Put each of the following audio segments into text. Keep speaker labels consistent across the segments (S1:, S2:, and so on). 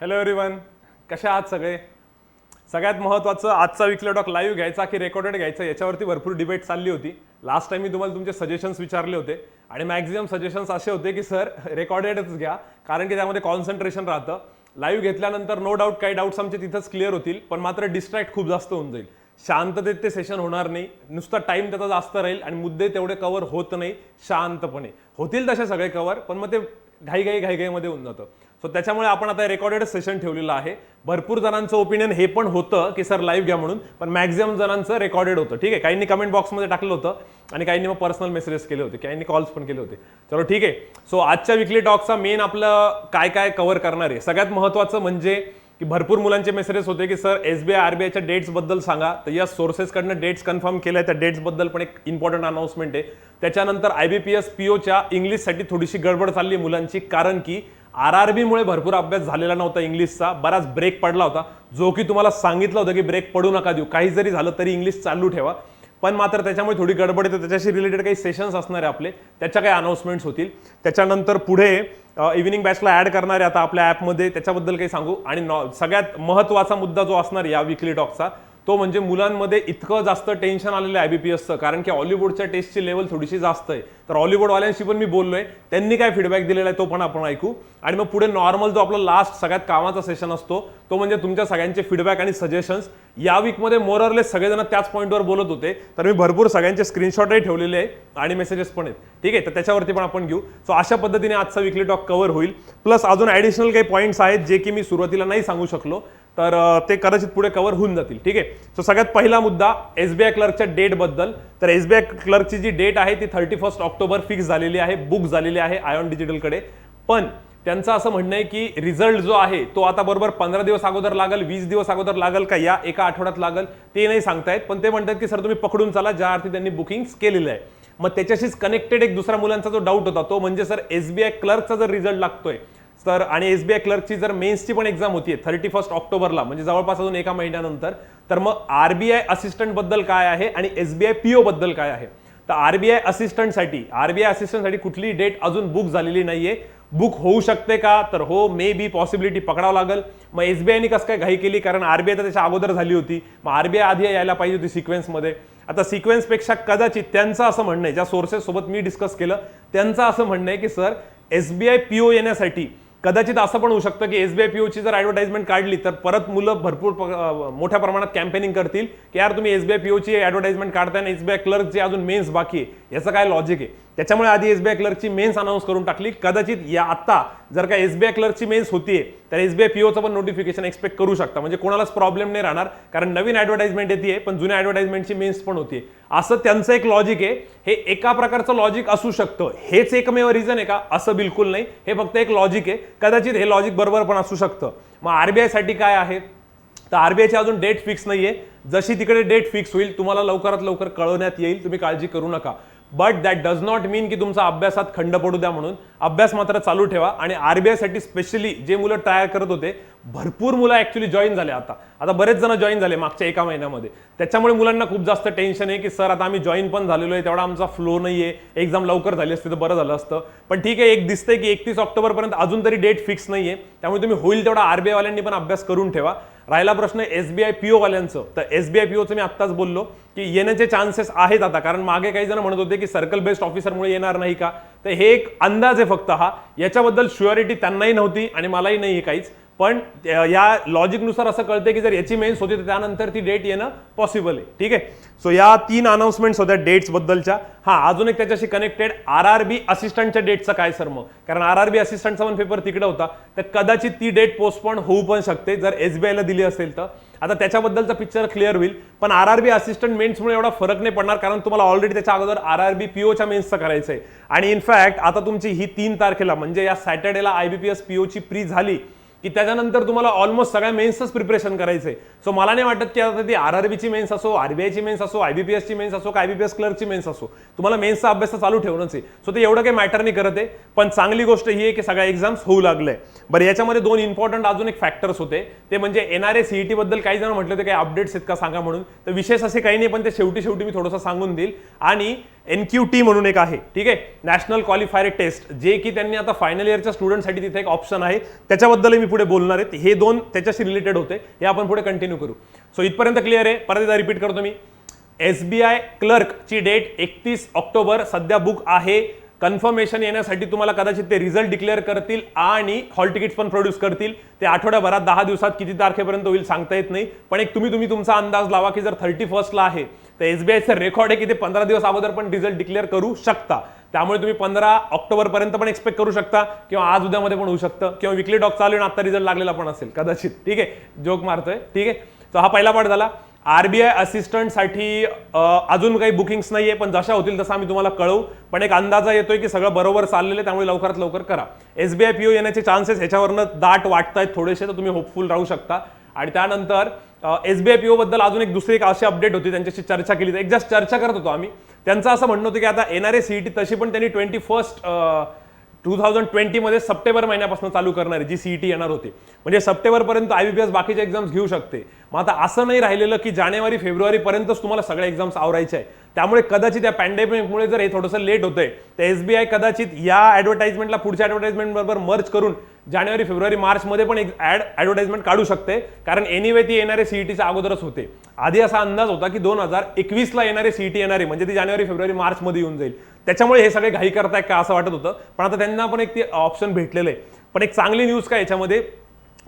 S1: Hello everyone, कशा आहात सगळे? सगळ्यात महत्त्वाचं आजचा वीकली टॉक लाईव्ह घ्यायचा की रेकॉर्डेड घ्यायचा याच्यावरती भरपूर डिबेट चालली होती. लास्ट टाइम मी तुम्हाला तुमचे सजेशन्स विचारले होते आणि मॅक्झिमम सजेशन्स असे होते की सर रेकॉर्डेडच घ्या, कारण की त्यामध्ये कॉन्सन्ट्रेशन राहतं. लाईव्ह घेतल्यानंतर नो डाऊट काही डाऊट्स आमचे तिथंच क्लिअर होतील, पण मात्र डिस्ट्रॅक्ट खूप जास्त होऊन जाईल. शांततेत ते सेशन होणार नाही, नुसता टाइम त्याचा जास्त राहील आणि मुद्दे तेवढे कव्हर होत नाही. शांतपणे होतील तसे सगळे कव्हर, पण मग ते घाईमध्ये होऊन जातं. सो त्याच्यामुळे आपण आता रेकॉर्डेड सेशन ठेवलेलं आहे. भरपूर जणांचं ओपिनियन हे पण होतं की सर लाईव्ह घ्या म्हणून, पण मॅक्झिमम जणांचं रेकॉर्डेड होतं. ठीक आहे, काहींनी कमेंट बॉक्समध्ये टाकलं होतं आणि काहींनी मग पर्सनल मेसेजेस केले होते, काहींनी कॉल्स पण केले होते. चलो ठीक आहे. सो आजच्या वीकली टॉकचा मेन आपलं काय काय कव्हर करणार आहे. सगळ्यात महत्त्वाचं म्हणजे की भरपूर मुलांचे मेसेजेस होते की सर एसबीआय आरबीआयच्या डेट्स बद्दल सांगा. तर या सोर्सेसकडनं डेट्स कन्फर्म केल्या, त्या डेट्स बद्दल पण एक इम्पॉर्टंट अनाउन्समेंट आहे. त्याच्यानंतर IBPS POच्या इंग्लिशसाठी थोडीशी गडबड चालली मुलांची, कारण की RRB मुळे भरपूर अभ्यास झालेला नव्हता इंग्लिशचा, बराच ब्रेक पडला होता, जो की तुम्हाला सांगितलं होतं की ब्रेक पडू नका देऊ, काही जरी झालं तरी इंग्लिश चालू ठेवा. पण मात्र त्याच्यामुळे थोडी गडबड येते. त्याच्याशी रिलेटेड काही सेशन्स असणार आहे आपले, त्याच्या काही अनाउन्समेंट्स होतील. त्याच्यानंतर पुढे इव्हिनिंग बॅचला ऍड करणार आहे आता आपल्या ॲपमध्ये, त्याच्याबद्दल काही सांगू. आणि सगळ्यात महत्त्वाचा मुद्दा जो असणार या वीकली टॉकचा तो म्हणजे मुलांमध्ये इतकं जास्त टेन्शन आलेलं आहे IBPSचं, कारण की हॉलिवूडच्या टेस्टची लेवल थोडीशी जास्त आहे. तर हॉलिवूडवाल्यांशी पण मी बोललोय, त्यांनी काय फीडबॅक दिलेला आहे तो पण आपण ऐकू. आणि मग पुढे नॉर्मल जो आपला लास्ट सगळ्यात कामाचा सेशन असतो तो म्हणजे तुमच्या सगळ्यांचे फीडबॅक आणि सजेशन्स. या वीकमध्ये मोररलेस सगळेजण त्याच पॉईंटवर बोलत होते, तर मी भरपूर सगळ्यांचे स्क्रीनशॉटही ठेवलेले आहे आणि मेसेजेस पण आहेत. ठीक आहे, तर त्याच्यावरती पण आपण घेऊ. सो अशा पद्धतीने आजचा वीकली टॉक कव्हर होईल. प्लस अजून ॲडिशनल काही पॉईंट्स आहेत जे की मी सुरुवातीला नाही सांगू शकलो, तर ते कदाचित पुढे कव्हर होऊन जातील. ठीक आहे. सो सगळ्यात पहिला मुद्दा SBI क्लर्कच्या डेट बद्दल. तर SBI क्लर्कची जी डेट आहे ती 31 ऑक्टोबर फिक्स झालेली आहे, बुक झालेली आहे आयॉन डिजिटलकडे. पण त्यांचं असं म्हणणं आहे की रिझल्ट जो आहे तो आता बरोबर 15 दिवस अगोदर लागेल, 20 दिवस अगोदर लागेल का या एका आठवड्यात लागेल ते नाही सांगतायत. पण ते म्हणतात की सर तुम्ही पकडून चला ज्या अर्थी त्यांनी बुकिंग्स केलेलं आहे. मग त्याच्याशीच कनेक्टेड एक दुसरा मुलांचा जो डाऊट होता तो म्हणजे सर SBI क्लर्कचा जर रिझल्ट लागतोय तर आणि SBI क्लर्कची जर मेन्सची पण एक्झाम होतीये 31 ऑक्टोबरला, म्हणजे जवळपास अजून एका महिन्यानंतर, तर मग RBI असिस्टंट बद्दल काय आहे आणि SBI PO बद्दल काय आहे. तर RBI असिस्टंटसाठी कुठली डेट अजून बुक झालेली नाहीये. बुक होऊ शकते का, तर हो, मे बी पॉसिबिलिटी पकडावं लागेल. मग SBIने कसं काय घाई केली, कारण RBI तर त्याच्या अगोदर झाली होती, मग RBI आधी यायला पाहिजे होती सिक्वेन्समध्ये. आता सिक्वेन्सपेक्षा कदाचित त्यांचं असं म्हणणं आहे, ज्या सोर्सेस सोबत मी डिस्कस केलं त्यांचं असं म्हणणं आहे की सर SBI PO येण्यासाठी कदाचित असं पण होऊ शकतं की SBI POची जर ॲडव्हर्टाइजमेंट काढली तर परत मुलं भरपूर मोठ्या प्रमाणात कॅम्पेनिंग करतील की यार तुम्ही SBI POची ॲडव्हर्टाइजमेंट काढताय आणि SBI क्लर्कची अजून मेन्स बाकी आहे, याचं काय लॉजिक आहे. त्याच्यामुळे आधी SBI क्लर्कची मेन्स अनाऊन्स करून टाकली. कदाचित या आता जर का SBI क्लर्कची मेन्स होतीये तर SBI POचं पण नोटिफिकेशन एक्सपेक्ट करू शकता, म्हणजे कोणालाच प्रॉब्लेम नाही राहणार, कारण नवीन ॲडव्हर्टाइजमेंट येते पण जुन्या ॲडव्हर्टाइजमेंटची मेन्स पण होतीये. असं त्यांचं एक लॉजिक आहे. हे एका प्रकारचं लॉजिक असू शकतं, हेच एकमेव रिझन आहे का असं बिलकुल नाही, हे फक्त एक लॉजिक आहे. कदाचित हे लॉजिक बरोबर पण असू शकतं. मग RBI साठी काय आहे, तर RBIची अजून डेट फिक्स नाहीये. जशी तिकडे डेट फिक्स होईल तुम्हाला लवकरात लवकर कळवण्यात येईल, तुम्ही काळजी करू नका. बट दॅट डज नॉट मीन की तुमचा अभ्यासात खंड पडू द्या म्हणून. अभ्यास मात्र चालू ठेवा. आणि RBI साठी स्पेशली जे मुलं तयार करत होते, भरपूर मुलं ऍक्च्युली जॉईन झाले. आता बरेच जण जॉईन झाले मागच्या एका महिन्यामध्ये. त्याच्यामुळे मुलांना खूप जास्त टेन्शन आहे की सर आता आम्ही जॉईन पण झालेलो आहे, तेवढा आमचा फ्लो नाहीये, एक्झाम लवकर झाली असते तर बरं झालं असतं. पण ठीक आहे, एक दिसतंय की 31 ऑक्टोबरपर्यंत अजून तरी डेट फिक्स नाहीये, त्यामुळे तुम्ही होईल तेवढा RBI वाल्यांनी पण अभ्यास करून ठेवा. राहिला प्रश्न SBI PO वाल्यांचं, तर SBI POचं मी आत्ताच बोललो की येण्याचे चान्सेस आहेत आता, कारण मागे काही जण म्हणत होते की सर्कल बेस्ड ऑफिसरमुळे येणार नाही का. तर हे एक अंदाज आहे फक्त हा, याच्याबद्दल शुअरिटी त्यांनाही नव्हती आणि मलाही नाही काहीच. पण या लॉजिकनुसार असं कळतं की जर याची मेन्स होती तर त्यानंतर ती डेट येणं पॉसिबल आहे. ठीक आहे. सो या 3 अनाउन्समेंट्स होत्या डेट्स बद्दलच्या. अजून एक त्याच्याशी कनेक्टेड RRB असिस्टंटच्या डेटचं काय सर मग, कारण RRB असिस्टंटचा पण पेपर तिकडे होता, तर कदाचित ती डेट पोस्टपोन होऊ पण शकते जर SBIला दिली असेल तर. आता त्याच्याबद्दलचा पिक्चर क्लिअर होईल. पण RRB असिस्टंट मेन्समुळे एवढा फरक नाही पडणार, कारण तुम्हाला ऑलरेडी त्याच्या अगोदर RRB POच्या मेन्सचं करायचं आहे. आणि इनफॅक्ट आता तुमची ही 3 तारखेला म्हणजे या सॅटर्डेला IBPS POची प्री झाली की त्याच्यानंतर तुम्हाला ऑलमोस्ट सगळ्या मेन्सच प्रिपरेशन करायचंय. सो मला नाही वाटत की आता ती RRBची मेन्स असो, RBIची मेन्स असो, IBPSची मेन्स असो, का IBPS क्लर्कची मेन्स असो, तुम्हाला मेन्सचा अभ्यास चालू ठेवणंच आहे. सो ते एवढं काही मॅटर नाही करत आहे. पण चांगली गोष्ट ही आहे की सगळ्या एक्झाम्स होऊ लागलंय. बरं, याच्यामध्ये 2 इम्पॉर्टंट अजून एक फॅक्टर्स होते, ते म्हणजे NRA CET बद्दल काही जण म्हटलं होते काही अपडेट्स आहेत का सांगा म्हणून. तर विशेष असे काही नाही, पण ते शेवटी मी थोडंसं सांगून देईल. आणि NQT म्हणून एक आहे, ठीक आहे, नॅशनल क्वालिफायर टेस्ट, जे की त्यांनी आता फायनल इयरच्या स्टुडंटसाठी तिथे एक ऑप्शन आहे, त्याच्याबद्दल मी पुढे बोलणार आहे. हे दोन त्याच्याशी रिलेटेड होते, हे आपण पुढे कंटिन्यू करू. सो इथपर्यंत क्लिअर आहे. परत एकदा रिपीट करतो मी. SBI क्लर्कची डेट 31 ऑक्टोबर सध्या बुक आहे. कन्फर्मेशन येण्यासाठी तुम्हाला कदाचित ते रिझल्ट डिक्लेअर करतील आणि हॉल तिकीट्स पण प्रोड्यूस करतील. ते आठवड्याभरात 10 दिवसात किती तारखेपर्यंत होईल सांगता येत नाही, पण एक तुम्ही तुमचा अंदाज लावा की जर 31st आहे तर SBIचं रेकॉर्ड आहे की ते 15 दिवस अगोदर पण रिझल्ट डिक्लेअर करू शकता. त्यामुळे तुम्ही 15 ऑक्टोबर पर्यंत पण एक्सपेक्ट करू शकता, किंवा आज उद्यामध्ये पण होऊ शकतं, किंवा विकली डॉक चालू आता रिझल्ट लागलेला पण असेल कदाचित. ठीक आहे, जोक मारतोय. ठीक आहे, तर हा पहिला पार्ट झाला. RBI असिस्टंटसाठी अजून काही बुकिंग्स नाहीये, पण जशा होतील तसं आम्ही तुम्हाला कळवू. पण एक अंदाजा येतोय की सगळं बरोबर चाललेलं आहे, त्यामुळे लवकरात लवकर करा. SBI PO येण्याचे चान्सेस ह्याच्यावरनं दाट वाटतायत थोडेसे, तर तुम्ही होपफुल राहू शकता. आणि त्यानंतर SBI PO बद्दल अजून एक दुसरी एक अशी अपडेट होती, त्यांच्याशी चर्चा केली, एक जस्ट चर्चा करत होतो आम्ही. त्यांचं असं म्हणणं होतं की आता येणारे CET तशी पण त्यांनी 2020 मध्ये सप्टेंबर महिन्यापासून चालू करणार आहे, जी CET येणार होती. म्हणजे सप्टेंबर पर्यंत IBPS बाकीचे एक्झाम्स घेऊ शकते. मग आता असं नाही राहिलेलं की जानेवारी फेब्रुवारी पर्यंतच तुम्हाला सगळ्या एक्झाम्स आवरायच्या आहे. त्यामुळे कदाचित या पॅन्डेमिकमुळे जर हे थोडंसं लेट होतंय, तर SBI कदाचित या ॲडव्हर्टाइजमेंटला पुढच्या ॲडव्हर्टाइजमेंट बरोबर मर्ज करून जानेवारी फेब्रुवारी मार्चमध्ये पण एक ॲडव्हर्टाइजमेंट काढू शकते, कारण एनिवे ती येणारे CETच्या अगोदरच होते. आधी असा अंदाज होता की 2021ला येणारे CET येणारे, म्हणजे ती जानेवारी फेब्रुवारी मार्चमध्ये येऊन जाईल. त्याच्यामुळे हे सगळे घाई करताय का असं वाटत होतं, पण आता त्यांना पण एक ते ऑप्शन भेटलेलं आहे. पण एक चांगली न्यूज काय याच्यामध्ये,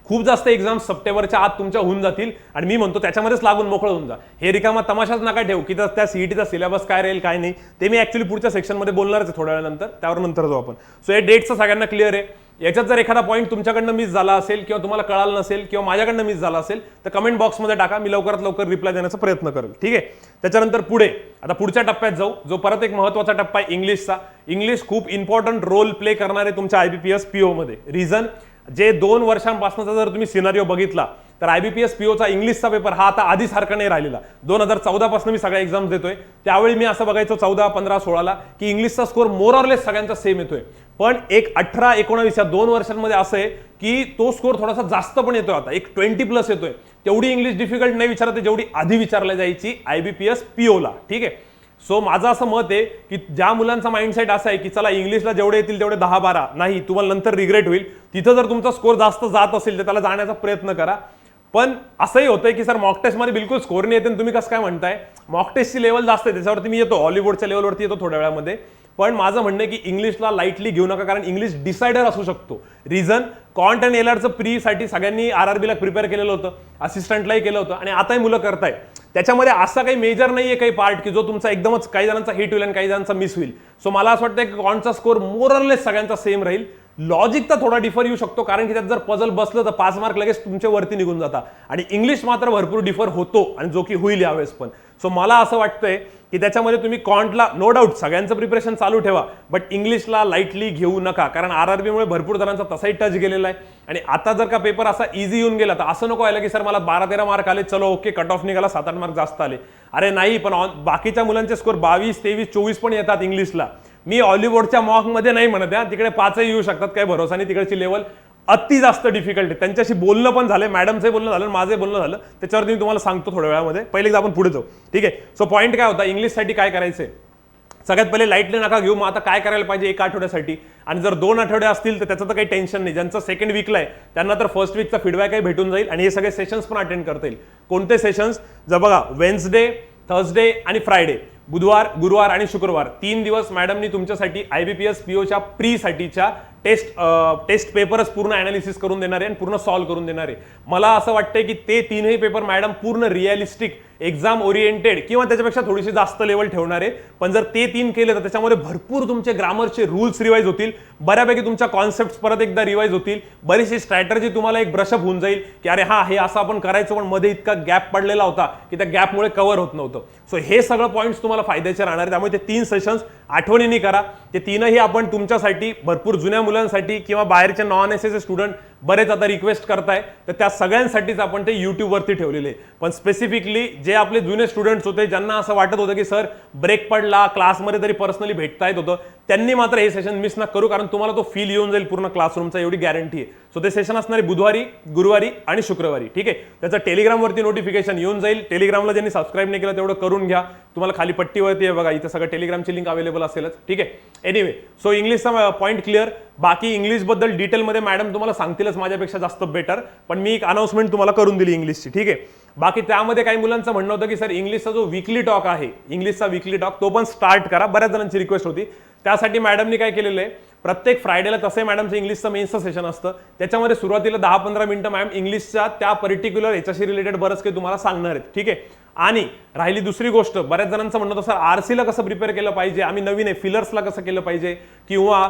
S1: खूप जास्त एक्झाम सप्टेंबरच्या आत तुमच्या होऊन जातील, आणि मी म्हणतो त्याच्यामध्येच लागून मोकळं होऊन जा. हे रिकामा तमाशाच नका ठेवू की त्या CETचा सिलेबस काय राहील काय नाही, ते मी ऍक्च्युली पुढच्या सेक्शनमध्ये बोलणारच आहे थोड्या वेळानंतर, त्यावर नंतर जाऊ आपण. सो हे डेटचं सगळ्यांना क्लिअर आहे. याच्यात जर एखादा पॉईंट तुमच्याकडनं मिस झाला असेल, किंवा तुम्हाला कळालं नसेल, किंवा माझ्याकडनं मिस झाला असेल, तर कमेंट बॉक्समध्ये टाका, मी लवकरात लवकर रिप्लाय देण्याचा प्रयत्न करेल. ठीक आहे, त्याच्यानंतर पुढे आता पुढच्या टप्प्यात जाऊ, जो परत एक महत्त्वाचा टप्पा आहे इंग्लिशचा. इंग्लिश खूप इम्पॉर्टंट रोल प्ले करणार आहे तुमच्या IBPS PO मध्ये. रिझन, जे 2 वर्षांपासूनचा जर तुम्ही सिनारिओ बघितला तर IBPS POचा इंग्लिशचा पेपर हा आता आधीसारखा नाही राहिलेला. 2014 पासून मी सगळ्या एक्झाम्स देतोय, त्यावेळी मी असं बघायचो 14, 15, 16ला की इंग्लिशचा स्कोर मोर ऑर लेस सगळ्यांचा सेम येतोय. पण एक 18, 19 या 2 वर्षांमध्ये असं आहे की तो स्कोर थोडासा जास्त पण येतोय, आता एक 20+ येतोय. तेवढी इंग्लिश डिफिकल्ट नाही विचारते जेवढी आधी विचारल्या जायची IBPS POला. ठीक आहे, सो माझं असं मत आहे की ज्या मुलांचा माइंडसेट असा आहे की चला इंग्लिशला जेवढे येतील तेवढे 10-12 नाही, तुम्हाला नंतर रिग्रेट होईल, तिथं जर तुमचा स्कोर जास्त जात असेल तर त्याला जाण्याचा प्रयत्न करा. पण असंही होतंय की सर मॉक टेस्टमध्ये बिलकुल स्कोर नाही येते, तुम्ही कसं काय म्हणताय, मॉक टेस्टची लेवल जास्त आहे, त्याच्यावरती मी येतो, हॉलिवूडच्या लेवलवरती येतो थोड्या वेळामध्ये. पण माझं म्हणणं आहे की इंग्लिशला लाईटली घेऊ नका, कारण इंग्लिश डिसाइडर असू शकतो. रिझन, कॉन्ट अँड एलआरचं प्रीसाठी सगळ्यांनी RRBला प्रिपेअर केलेलं होतं, असिस्टंटलाही केलं होतं, आणि आताही मुलं करतायत. त्याच्यामध्ये असा काही मेजर नाहीये काही पार्ट की जो तुमचा एकदमच काही जणांचा हिट होईल आणि काही जणांचा मिस होईल. सो मला असं वाटतं की कॉन्टचा स्कोर मोर ऑर लेस सगळ्यांचा सेम राहील. लॉजिक तर थोडा डिफर येऊ शकतो, कारण की त्यात जर पझल बसलं तर 5 मार्क लगेच तुमच्या वरती निघून जातात, आणि इंग्लिश मात्र भरपूर डिफर होतो, आणि जो की होईल यावेळेस पण. सो मला असं वाटतंय की त्याच्यामध्ये तुम्ही कॉन्टला नो डाऊट सगळ्यांचं प्रिपरेशन चालू ठेवा, बट इंग्लिशला लाईटली घेऊ नका, कारण RRBमुळे भरपूर जणांचा तसाही टच गेलेला आहे. आणि आता जर का पेपर असा इझी येऊन गेला तर असं नको व्हायला की सर मला 12-13 मार्क आले, चलो ओके कट ऑफ निघाला, 7-8 मार्क जास्त आले. अरे नाही, पण बाकीच्या मुलांचे स्कोर 22, 23, 24 पण येतात इंग्लिशला. मी हॉलिवूडच्या मॉकमध्ये नाही म्हणत आहे, तिकडे 5ही येऊ शकतात, काही भरोसा नाही, तिकडची लेवल अति जास्त डिफिकल्ट आहे. त्यांच्याशी बोलणं पण झालं, मॅडमचं बोलणं झालं, माझे बोलणं झालं, त्याच्यावरती मी तुम्हाला सांगतो थोड्या वेळामध्ये. पहिले आपण पुढे जाऊ. ठीक आहे, सो पॉईंट काय होता, इंग्लिशसाठी काय करायचंय, सगळ्यात पहिले लाईटली नका घेऊ. मग आता काय करायला पाहिजे 1 आठवड्यासाठी, आणि जर 2 आठवडे असतील तर त्याचं तर काही टेन्शन नाही. ज्यांचं सेकंड वीकला आहे त्यांना तर फर्स्ट वीकचा फीडबॅकही भेटून जाईल, आणि हे सगळे सेशन्स पण अटेंड करता येईल. कोणते सेशन्स, जर बघा वेन्सडे, थर्सडे आणि फ्रायडे, बुधवार, गुरुवार आणि शुक्रवार 3 दिवस मॅडमनी तुमच्यासाठी IBPS POच्या प्रीसाठीच्या टेस्ट पेपरच पूर्ण अनालिसिस करून देणार आहे आणि पूर्ण सॉल्व्ह करून देणार आहे. मला असं वाटतंय की ते 3ही पेपर मॅडम पूर्ण रिअलिस्टिक, एक्झाम ओरिएंटेड किंवा त्याच्यापेक्षा थोडीशी जास्त लेवल ठेवणार आहे. पण जर ते 3 केले तर त्याच्यामध्ये भरपूर तुमचे ग्रामरचे रूल्स रिवाइज होतील, बऱ्यापैकी तुमच्या कॉन्सेप्ट परत एकदा रिवाइज होतील, बरीचशी स्ट्रॅटर्जी तुम्हाला एक ब्रशअप होऊन जाईल की अरे हा हे असं आपण करायचं, पण मध्ये इतका गॅप पडलेला होता की त्या गॅपमुळे कव्हर होत नव्हतं. सो हे सगळं पॉईंट्स तुम्हाला फायद्याचे राहणार आहे. त्यामुळे ते 3 सेशन्स आठवणीने करा. ते 3ही आपण तुमच्यासाठी, भरपूर जुन्या मुलांसाठी किंवा बाहेरचे नॉन SSA स्टुडंट बरेच आता रिक्वेस्ट करताय, तर त्या सगळ्यांसाठीच आपण ते यूट्यूबवरती ठेवलेले. पण स्पेसिफिकली जे आपले जुने स्टुडंट्स होते, ज्यांना असं वाटत होतं की सर ब्रेक पडला, क्लासमध्ये तरी पर्सनली भेटता येत होतं, त्यांनी मात्र हे सेशन मिस न करू, कारण तुम्हाला तो फील येऊन जाईल पूर्ण क्लासरूमचा, एवढी गॅरंटी आहे. सो ते सेशन असणारे बुधवारी, गुरुवारी आणि शुक्रवारी. ठीक आहे, त्याचं टेलिग्रामवरती नोटिफिकेशन येऊन जाईल. टेलिग्रामला ज्यांनी सबस्क्राईब नाही केलं तेवढं करून घ्या. तुम्हाला खाली पट्टीवरती आहे बघा, इथं सगळं टेलिग्रामची लिंक अवेलेबल असेलच. ठीक आहे, एनिवे, सो इंग्लिशचा पॉईंट क्लिअर. बाकी इंग्लिशबद्दल डिटेलमध्ये मॅडम तुम्हाला सांगतीलच माझ्यापेक्षा जास्त बेटर, पण मी एक अनाउन्समेंट तुम्हाला करून दिली इंग्लिशची. ठीक आहे, बाकी त्यामध्ये काही मुलांचं म्हणणं होतं की सर इंग्लिशचा जो वीकली टॉक आहे, इंग्लिशचा वीकली टॉक तो पण स्टार्ट करा. बऱ्याच जणांची रिक्वेस्ट होती. त्यासाठी मॅडमनी काय केलेलं आहे, प्रत्येक फ्रायडेला तसे मॅडमचं इंग्लिशचं मेन्सचं सेशन असतं, त्याच्यामध्ये सुरुवातीला 10-15 मिनिटं मॅम इंग्लिशच्या त्या पर्टिक्युलर याच्याशी रिलेटेड बरंच काही तुम्हाला सांगणार आहेत. ठीक आहे, आणि राहिली दुसरी गोष्ट, बऱ्याच जणांचं म्हणणं होतं सर आरसीला कसं प्रिपेअर केलं पाहिजे, आम्ही नवीन आहे फिलर्सला कसं केलं पाहिजे, किंवा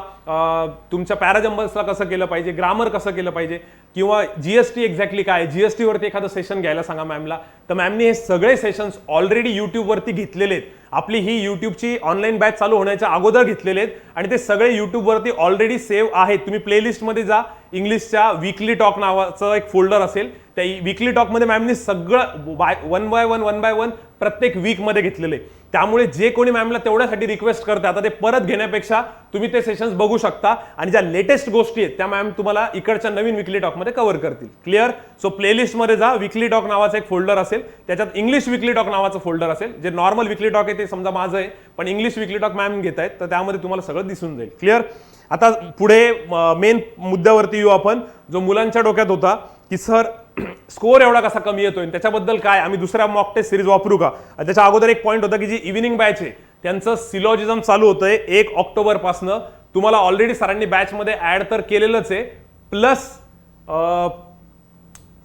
S1: तुमच्या पॅराजंबल्सला कसं केलं पाहिजे, ग्रामर कसं केलं पाहिजे, किंवा जीएसटी एक्झॅक्टली काय, जीएसटी वरती एखादं सेशन घ्यायला सांगा मॅमला. तर मॅमनी हे सगळे सेशन्स ऑलरेडी युट्यूबवरती घेतलेले आहेत. आपली ही युट्यूबची ऑनलाईन बॅच चालू होण्याच्या अगोदर घेतलेले आहेत आणि ते सगळे युट्यूबवरती ऑलरेडी सेव्ह आहेत. तुम्ही प्लेलिस्टमध्ये जा, इंग्लिशच्या वीकली टॉक नावाचं एक फोल्डर असेल, त्या वीकली टॉकमध्ये मॅमनी सगळं वन बाय वन प्रत्येक वीकमध्ये घेतलेले. त्यामुळे जे कोणी मॅमला तेवढ्यासाठी रिक्वेस्ट करते, आता ते परत घेण्यापेक्षा तुम्ही ते सेशन्स बघू शकता आणि ज्या लेटेस्ट गोष्टी आहेत त्या मॅम तुम्हाला इकडच्या नवीन वीकली टॉकमध्ये कव्हर करतील. क्लिअर? सो प्लेलिस्टमध्ये जा, वीकली टॉक नावाचं एक फोल्डर असेल, त्याच्यात इंग्लिश वीकली टॉक नावाचं फोल्डर असेल. जे नॉर्मल वीकली टॉक आहे ते समजा माझं आहे, पण इंग्लिश वीकली टॉक मॅम घेत आहेत, तर त्यामध्ये तुम्हाला सगळं दिसून जाईल. क्लिअर? आता पुढे मेन मुद्द्यावरती येऊ आपण, जो मुलांच्या डोक्यात होता की सर स्कोर एवढा कसा कमी येतोय, त्याच्याबद्दल काय, आम्ही दुसऱ्या मॉक टेस्ट सिरीज वापरू का. त्याच्या अगोदर एक पॉईंट होता की जी इव्हिनिंग बॅच आहे त्यांचं सिलॉजिझम चालू होतंय 1 ऑक्टोबर पासनं. तुम्हाला ऑलरेडी सरांनी बॅचमध्ये ऍड तर केलेलंच आहे, प्लस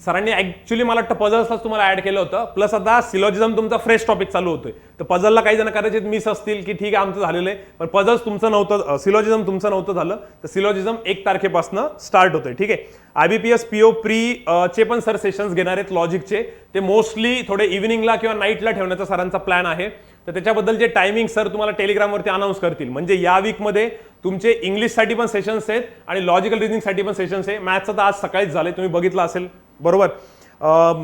S1: सरांनी ऍक्च्युली मला वाटतं पझल्सलाच तुम्हाला ऍड केलं होतं, प्लस आता सिलॉजिझम तुमचा फ्रेश टॉपिक चालू होतोय. तर पझलला काही जण कदाचित मिस असतील की ठीक आहे आमचं झालेलं आहे, पण पझल्स तुमचं नव्हतं, सिलॉजिझम तुमचं नव्हतं झालं, तर सिलॉजिझम 1 तारखेपासून स्टार्ट होतंय. ठीक आहे, IBPS PO प्री चे पण सर सेशन्स घेणार आहेत लॉजिकचे, ते मोस्टली थोडे इव्हिनिंगला किंवा नाईटला ठेवण्याचा सरांचा प्लॅन आहे. तर त्याच्याबद्दल जे टायमिंग सर तुम्हाला टेलिग्रामवरती अनाऊन्स करतील. म्हणजे या वीकमध्ये तुमचे इंग्लिशसाठी पण सेशन्स आहेत आणि लॉजिकल रिझनिंगसाठी पण सेशन्स आहे. मॅथ्सचं तर आज सकाळीच झालंय, तुम्ही बघितलं असेल बरोबर.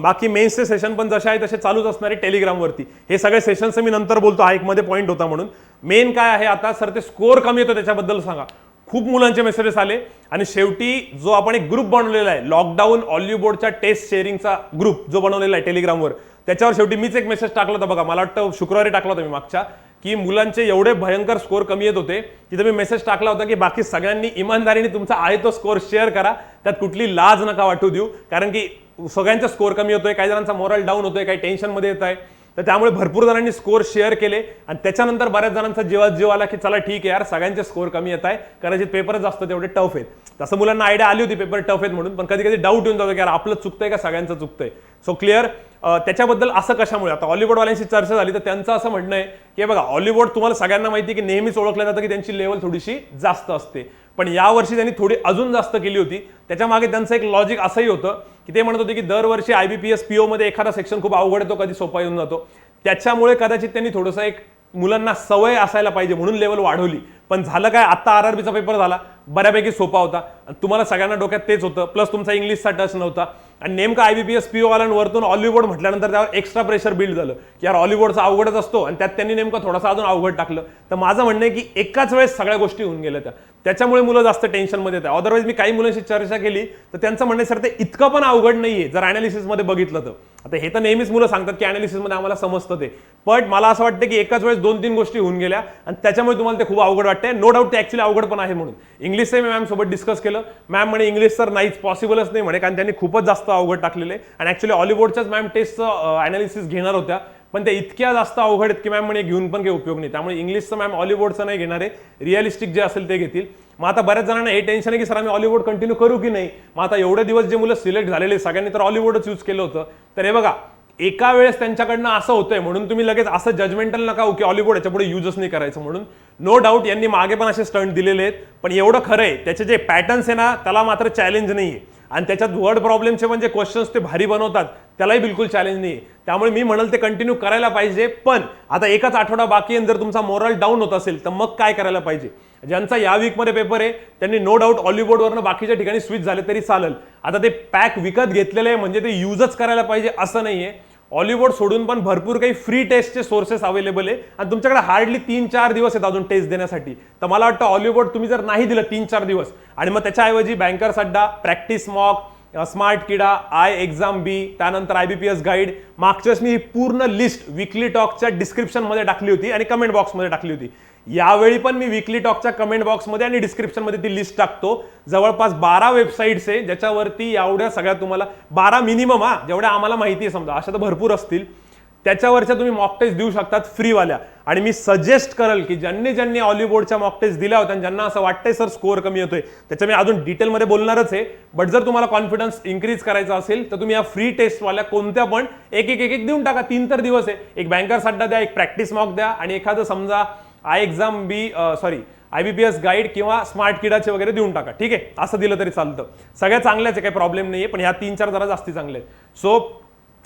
S1: बाकी मेन्सचे सेशन पण जसे आहे तसे चालूच असणारे टेलिग्रामवरती. हे सगळे सेशन्स मी नंतर बोलतो, हा एक मध्ये पॉईंट होता म्हणून. मेन काय आहे आता सर, ते स्कोर कमी येतो त्याच्याबद्दल सांगा. खूप मुलांचे मेसेजेस आले आणि शेवटी जो आपण एक ग्रुप बनवलेला आहे, लॉकडाऊन ऑलिव्ह बोर्डच्या टेस्ट शेअरिंगचा ग्रुप जो बनवलेला आहे टेलिग्रामवर, त्याच्यावर शेवटी मीच एक मेसेज टाकला होता बघा, मला वाटतं शुक्रवारी टाकला होता मी मागच्या, की मुलांचे एवढे भयंकर स्कोर कमी येत होते, तिथे मी मेसेज टाकला होता की बाकी सगळ्यांनी इमानदारीने तुमचा आहे तो स्कोर शेअर करा, त्यात कुठली लाज नका वाटू देऊ, कारण की सगळ्यांचा स्कोर कमी होतोय, काही जणांचा मोरल डाऊन होतोय, काही टेन्शनमध्ये येत आहे. तर त्यामुळे भरपूर जणांनी स्कोर शेअर केले आणि त्याच्यानंतर बऱ्याच जणांचा जीव आला की चला ठीक आहे यार, सगळ्यांचे स्कोर कमी येत आहे, कदाचित पेपरच जास्त तेवढे टफ आहेत. तसं मुलांना आयडिया आली होती पेपर टफ आहेत म्हणून, पण कधी कधी डाऊट येऊन जातो की यार आपलं चुकतंय का सगळ्यांचं चुकतंय. So clear? त्याच्याबद्दल असं कशामुळे, आता ऑलिव्हबोर्डवाल्यांशी चर्चा झाली तर त्यांचं असं म्हणणं आहे की बघा ऑलिव्हबोर्ड तुम्हाला सगळ्यांना माहिती आहे की नेहमीच ओळखलं जातं की त्यांची लेवल थोडीशी जास्त असते, पण यावर्षी त्यांनी थोडी अजून जास्त केली होती. त्याच्या मागे त्यांचं एक लॉजिक असंही होतं की ते म्हणत होते की दरवर्षी IBPS PO मध्ये एखादा सेक्शन खूप अवघड येतो, कधी सोपा येऊन जातो, त्याच्यामुळे कदाचित त्यांनी थोडंसं एक मुलांना सवय असायला पाहिजे म्हणून लेवल वाढवली. पण झालं काय, आता RRBचा पेपर झाला, बऱ्यापैकी सोपा होता, तुम्हाला सगळ्यांना डोक्यात तेच होतं, प्लस तुमचा इंग्लिशचा टच नव्हता आणि नेमका IBPS PO वाल्यांवरतून ऑलिव्हबोर्ड म्हटल्यानंतर त्यावर एक्स्ट्रा प्रेशर बिल्ड झालं की यार ऑलिव्हबोर्डचा अवघडच असतो आणि त्यात त्यांनी नेमकं थोडासा अजून अवघड टाकलं. तर माझं म्हणणं आहे की एकाच वेळेस सगळ्या गोष्टी होऊन गेल्या त्याच्यामुळे मुलं जास्त टेन्शनमध्ये येतात. अदरवाईज मी काही मुलांशी चर्चा केली तर त्यांचं म्हणणं सर ते इतकं पण अवघड नाहीये जर अनालिसिसमध्ये बघितलं तर. आता हे तर नेहमीच मुलं सांगतात की अनालिसिसमध्ये आम्हाला समजतं ते, पण मला असं वाटतं की एकाच वेळेस 2-3 गोष्टी होऊन गेल्या आणि त्याच्यामुळे तुम्हाला ते खूप अवघड वाटतंय. नो डाऊट ते ऍक्च्युली अवघड पण आहे म्हणून. इंग्लिशचे मी मॅम सोबत डिस्कस केलं, मॅम म्हणे इंग्लिश तर नाहीच, पॉसिबलच नाही म्हणे, कारण त्यांनी खूपच जास्त अवघड टाकलेले आणि ऍक्च्युली ऑलिव्हबोर्डच्याच मॅम टेस्टचं अनालिसिस घेणार होत्या, पण ते इतक्या जास्त अवघड आहेत की मॅम म्हणे घेऊन पण काही उपयोग नाही. त्यामुळे इंग्लिशचं मॅम ऑलिव्हबोर्डचं नाही घेणार आहे, रिअलिस्टिक जे असेल ते घेतील. मग आता बऱ्याच जणांना हे टेन्शन आहे की सर आम्ही ऑलिव्हबोर्ड कंटिन्यू करू की नाही. मग आता एवढे दिवस जे मुलं सिलेक्ट झालेले सगळ्यांनी तर ऑलिव्हबोर्डच यूज केलं होतं. तर हे बघा, एका वेळेस त्यांच्याकडनं असं होतंय म्हणून तुम्ही लगेच असं जजमेंटल नका हो की ऑलिव्हबोर्ड याच्या पुढे यूजच नाही करायचं म्हणून. नो डाऊट यांनी मागे पण असे स्टंट दिलेले आहेत, पण एवढं खरं आहे त्याचे जे पॅटर्न्स आहे ना त्याला मात्र चॅलेंज नाही आहे आणि त्याच्यात वर्ड प्रॉब्लेमचे म्हणजे क्वेश्चन्स ते भारी बनवतात त्यालाही बिलकुल चॅलेंज नाही आहे. त्यामुळे मी म्हणाल ते कंटिन्यू करायला पाहिजे. पण आता एकच आठवडा बाकी आहे, जर तुमचा मोरल डाऊन होत असेल तर मग काय करायला पाहिजे. ज्यांचा या वीकमध्ये पेपर आहे त्यांनी नो डाऊट ऑलिवोर्डवरनं बाकीच्या ठिकाणी स्विच झाले तरी चालेल. आता ते पॅक विकत घेतलेले आहे म्हणजे ते यूजच करायला पाहिजे असं नाहीये. ऑलिवोर्ड सोडून पण भरपूर काही फ्री टेस्टचे सोर्सेस अवेलेबल आहे आणि तुमच्याकडे हार्डली 3-4 दिवस आहेत अजून टेस्ट देण्यासाठी. तर मला वाटतं ऑलिवोर्ड तुम्ही जर नाही दिलं 3-4 दिवस आणि मग त्याच्याऐवजी बँकर्स अड्डा, प्रॅक्टिस मॉक, स्मार्ट किडा, आय एक्झाम बी, त्यानंतर IBPS गाईड, मागच्याच मी पूर्ण लिस्ट विकली टॉकच्या डिस्क्रिप्शन मध्ये टाकली होती आणि कमेंट बॉक्समध्ये टाकली होती. यावेळी पण मी विकली टॉकच्या कमेंट बॉक्समध्ये आणि डिस्क्रिप्शन मध्ये ती लिस्ट टाकतो. जवळपास 12 वेबसाईट्स आहे ज्याच्यावरती एवढ्या सगळ्या तुम्हाला 12 मिनिमम जेवढ्या आम्हाला माहिती आहे, समजा अशा तर भरपूर असतील, त्याच्यावरच्या तुम्ही मॉक टेस्ट देऊ शकतात फ्रीवाल्या. आणि मी सजेस्ट करेल की ज्यांनी ऑलिवोर्डच्या मॉक टेस्ट दिल्या होत्या आणि ज्यांना असं वाटतंय सर स्कोअर कमी होतोय, त्याच्या मी अजून डिटेलमध्ये बोलणारच आहे. बट जर तुम्हाला कॉन्फिडन्स इन्क्रीज करायचा असेल तर तुम्ही या फ्री टेस्टवाल्या कोणत्या पण एक देऊन टाका. 3 तर दिवस आहे. एक बँकर्स अड्डा द्या, एक प्रॅक्टिस मॉक द्या आणि एखादं समजा आय एक्झाम बी IBPS गाईड किंवा स्मार्ट किडाचे वगैरे देऊन टाका. ठीक आहे, असं दिलं तरी चालतं. सगळ्या चांगल्याच आहे, काही प्रॉब्लेम नाहीये, पण ह्या 3-4 जरा जास्ती चांगले आहेत. सो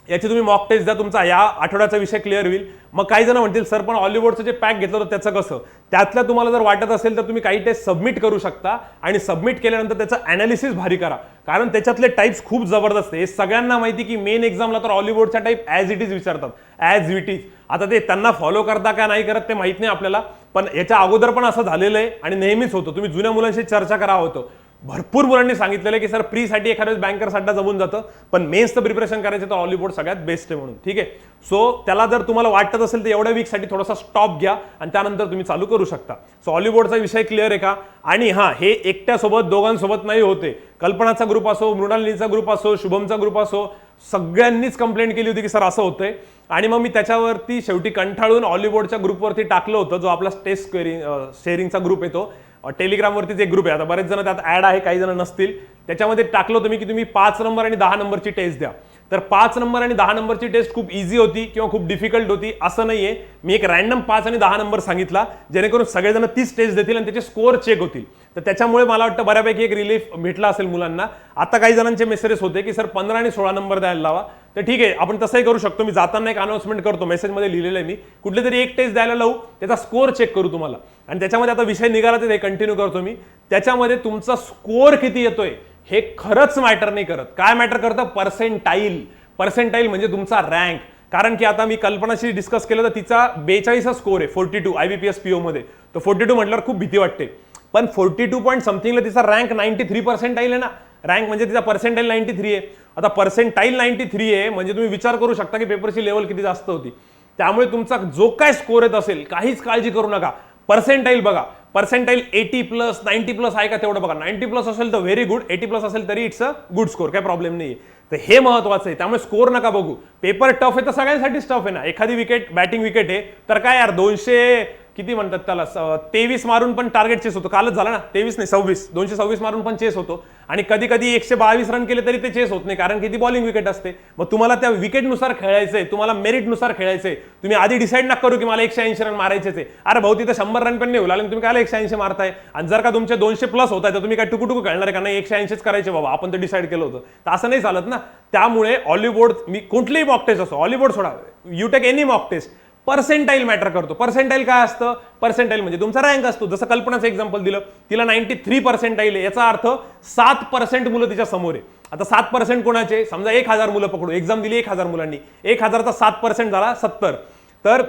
S1: याची तुम्ही मॉक टेस्ट द्या, तुमचा या आठवड्याचा विषय क्लिअर होईल. मग काही जण म्हणतील सर पण ऑलिवोर्डचं जे पॅक घेतलं होतं त्याचं कसं, त्यातल्या तुम्हाला जर वाटत असेल तर तुम्ही काही टेस्ट सबमिट करू शकता आणि सबमिट केल्यानंतर त्याचं अनालिसिस भारी करा, कारण त्याच्यातले टाइप्स खूप जबरदस्त आहे. हे सगळ्यांना माहिती की मेन एक्झामला तर ऑलिवोर्डच्या टाईप ॲज इट इज विचारतात, ॲज इट इज. आता ते त्यांना फॉलो करता का नाही करत ते माहित नाही आपल्याला, पण याच्या अगोदर पण असं झालेलं आहे आणि नेहमीच होतं. तुम्ही जुन्या मुलांशी चर्चा करा होतं. भरपूर मुलांनी सांगितलेलं की सर प्रीसाठी एखाद्या बँकर्स अड्डा जमून जातं, पण मेन्सचं प्रिपरेशन करायचं तर ऑलिवोर्ड सगळ्यात बेस्ट आहे म्हणून. ठीक आहे, सो त्याला जर तुम्हाला वाटत असेल तर एवढ्या वीकसाठी थोडासा स्टॉप घ्या आणि त्यानंतर तुम्ही चालू करू शकता. सो ऑलिवोर्डचा विषय क्लिअर आहे का. आणि हां, हे एकट्यासोबत दोघांसोबत नाही होते. कल्पनाचा ग्रुप असो, मृणालिनीचा ग्रुप असो, शुभमचा ग्रुप असो, सगळ्यांनीच कंप्लेंट केली होती की सर असं होतंय. आणि मग मी त्याच्यावरती शेवटी कंटाळून ऑलिवोर्डच्या ग्रुपवरती टाकलं होतं, जो आपला टेस्ट शेअरिंगचा ग्रुप आहे तो टेलिग्रामवरतीच एक ग्रुप आहे. आता बरेच जण त्यात ऍड आहे, काही जण नसतील. त्याच्यामध्ये टाकलं होतं मी की तुम्ही 5 नंबर आणि 10 नंबरची टेस्ट द्या. तर 5 नंबर आणि 10 नंबरची टेस्ट खूप इझी होती किंवा खूप डिफिकल्ट होती असं नाहीये. मी एक रॅन्डम 5 आणि 10 नंबर सांगितला जेणेकरून सगळेजण तीच टेस्ट देतील आणि त्याचे स्कोअर चेक होतील. तर त्याच्यामुळे मला वाटतं बऱ्यापैकी एक रिलीफ भेटला असेल मुलांना. आता काही जणांचे मेसेजेस होते की सर 15 आणि 16 नंबर द्यायला लावा. तर ठीक आहे, आपण तसंही करू शकतो. मी जाताना एक अनाउन्समेंट करतो, मेसेजमध्ये लिहिलेलं आहे मी, कुठले तरी एक टेस्ट द्यायला लावू, त्याचा स्कोअर चेक करू तुम्हाला. आणि त्याच्यामध्ये आता विषय निघाला तर हे कंटिन्यू करतो मी. त्याच्यामध्ये तुमचा स्कोअर किती येतोय हे खरंच मॅटर नाही करत. काय मॅटर करतं, पर्सेंटाईल. पर्सेंटाईल म्हणजे तुमचा रँक. कारण की आता मी कल्पनाशी डिस्कस केलं तर तिचा 42 स्कोअर आहे 42 IBPS PO मध्ये. तर 42 म्हटल्यावर खूप भीती वाटते, पण 42 पॉईंट समथिंगला तिचा रँक 93 पर्सेंटाईल आहे ना. रँक म्हणजे तिचा पर्सेंटाईल 93 आहे. आता पर्सेंटाईल 93 आहे म्हणजे तुम्ही विचार करू शकता की पेपरची लेवल किती जास्त होती. त्यामुळे तुमचा जो काय स्कोअर येत असेल काहीच काळजी करू नका, पर्सेंटाईल बघा. पर्सेंटाईल 80+, 90+ आहे का तेवढं बघा. 90+ असेल तर व्हेरी गुड, 80+ असेल तरी इट्स अ गुड स्कोअर, काही प्रॉब्लेम नाही. तर हे महत्वाचं आहे. त्यामुळे स्कोअर नका बघू. पेपर टफ आहे तर सगळ्यांसाठीच टफ आहे ना. एखादी विकेट बॅटिंग विकेट आहे तर काय यार 200 किती म्हणतात त्याला 23 मारून पण टार्गेट चेस होतो. कालच झाला ना, 23 नाही 26, 226 मारून पण चेस होतो. आणि कधी कधी 122 रन केले तरी ते चेस होत नाही, कारण की ती बॉलिंग विकेट असते. मग तुम्हाला त्या विकेटनुसार खेळायचंय, तुम्हाला मेरिटनुसार खेळायचंय. तुम्ही आधी डिसाईड नका करू की मला 180 रन मारायचेच आहे. अरे भाऊ, तिथे 100 रन पण नाही होईल आणि तुम्ही काय 180 मारताय. आणि जर का तुमचे 200+ होत आहे तर तुम्ही काय टुकू खेळणार आहे का. नाही, 180च करायचे बाबा, आपण तर डिसाईड केलं होतं. तर असं नाही चालत ना. त्यामुळे ऑलिवोर्ड, मी कुठलीही मॉक टेस्ट असो, ऑलिवोर्ड सोडा, you take any mock test, percentile matter करतो. पर्सेंटाईल काय असतं, पर्सेंटाईल म्हणजे तुमचा रँक असतो. जसं कल्पनाचं एक्झाम्पल दिलं, तिला 93 पर्सेंटाईल आहे, याचा अर्थ 7% मुलं तिच्या समोर आहे. आता 7% कोणाचे, समजा 1000 मुलं पकडू, एक्झाम दिली 1000 मुलांनी, 1000चा 7% झाला 70. तर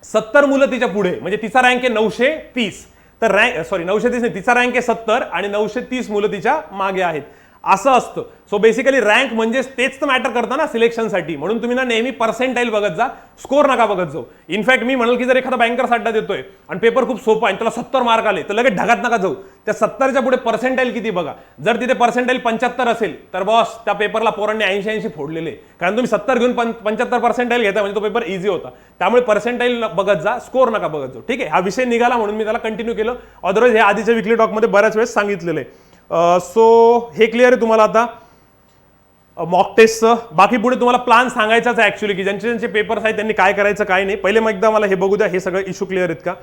S1: 70 मुलं तिच्या पुढे, म्हणजे तिचा रँक आहे 930. तर रँक 930 नाही, तिचा रँक आहे 70 आणि 930 मुलं तिच्या मागे आहेत, असं असतं. सो बेसिकली रँक म्हणजे तेच तर मॅटर करतं ना सिलेक्शनसाठी. म्हणून तुम्ही ना नेहमी पर्सेंटाईल बघत जा, स्कोर नका बघत जाऊ. इनफॅक्ट मी म्हणाल की जर एखादा बँकर्स अड्डा देतोय आणि पेपर खूप सोपा आहे, त्याला 70 मार्क आले, तर लगेच ढगात नका जाऊ. त्या 70च्या पुढे पर्सेंटाईल किती बघा. जर तिथे पर्सेंटाईल 75 असेल तर बॉस त्या पेपरला पोरांनी 80 फोडलेले, कारण तुम्ही 70 घेऊन 75 पर्सेंटाईल घेता म्हणजे तो पेपर इझी होता. त्यामुळे पर्सेंटाईल बघत जा, स्कोर नका बघत जाऊ. ठीक आहे, हा विषय निघाला म्हणून मी त्याला कंटिन्यू केलं. अदरवाईज हे आधीच्या विकली टॉकमध्ये बऱ्याच वेळेस सांगितलेलं आहे. सो हे क्लिअर आहे तुम्हाला आता मॉक टेस्टचं. बाकी पुढे तुम्हाला प्लॅन सांगायचाच आहे ऍक्च्युली, की ज्यांचे पेपर्स आहेत त्यांनी काय करायचं काय नाही. पहिले मग एकदा मला हे बघू द्या, हे सगळे इश्यू क्लिअर आहेत का.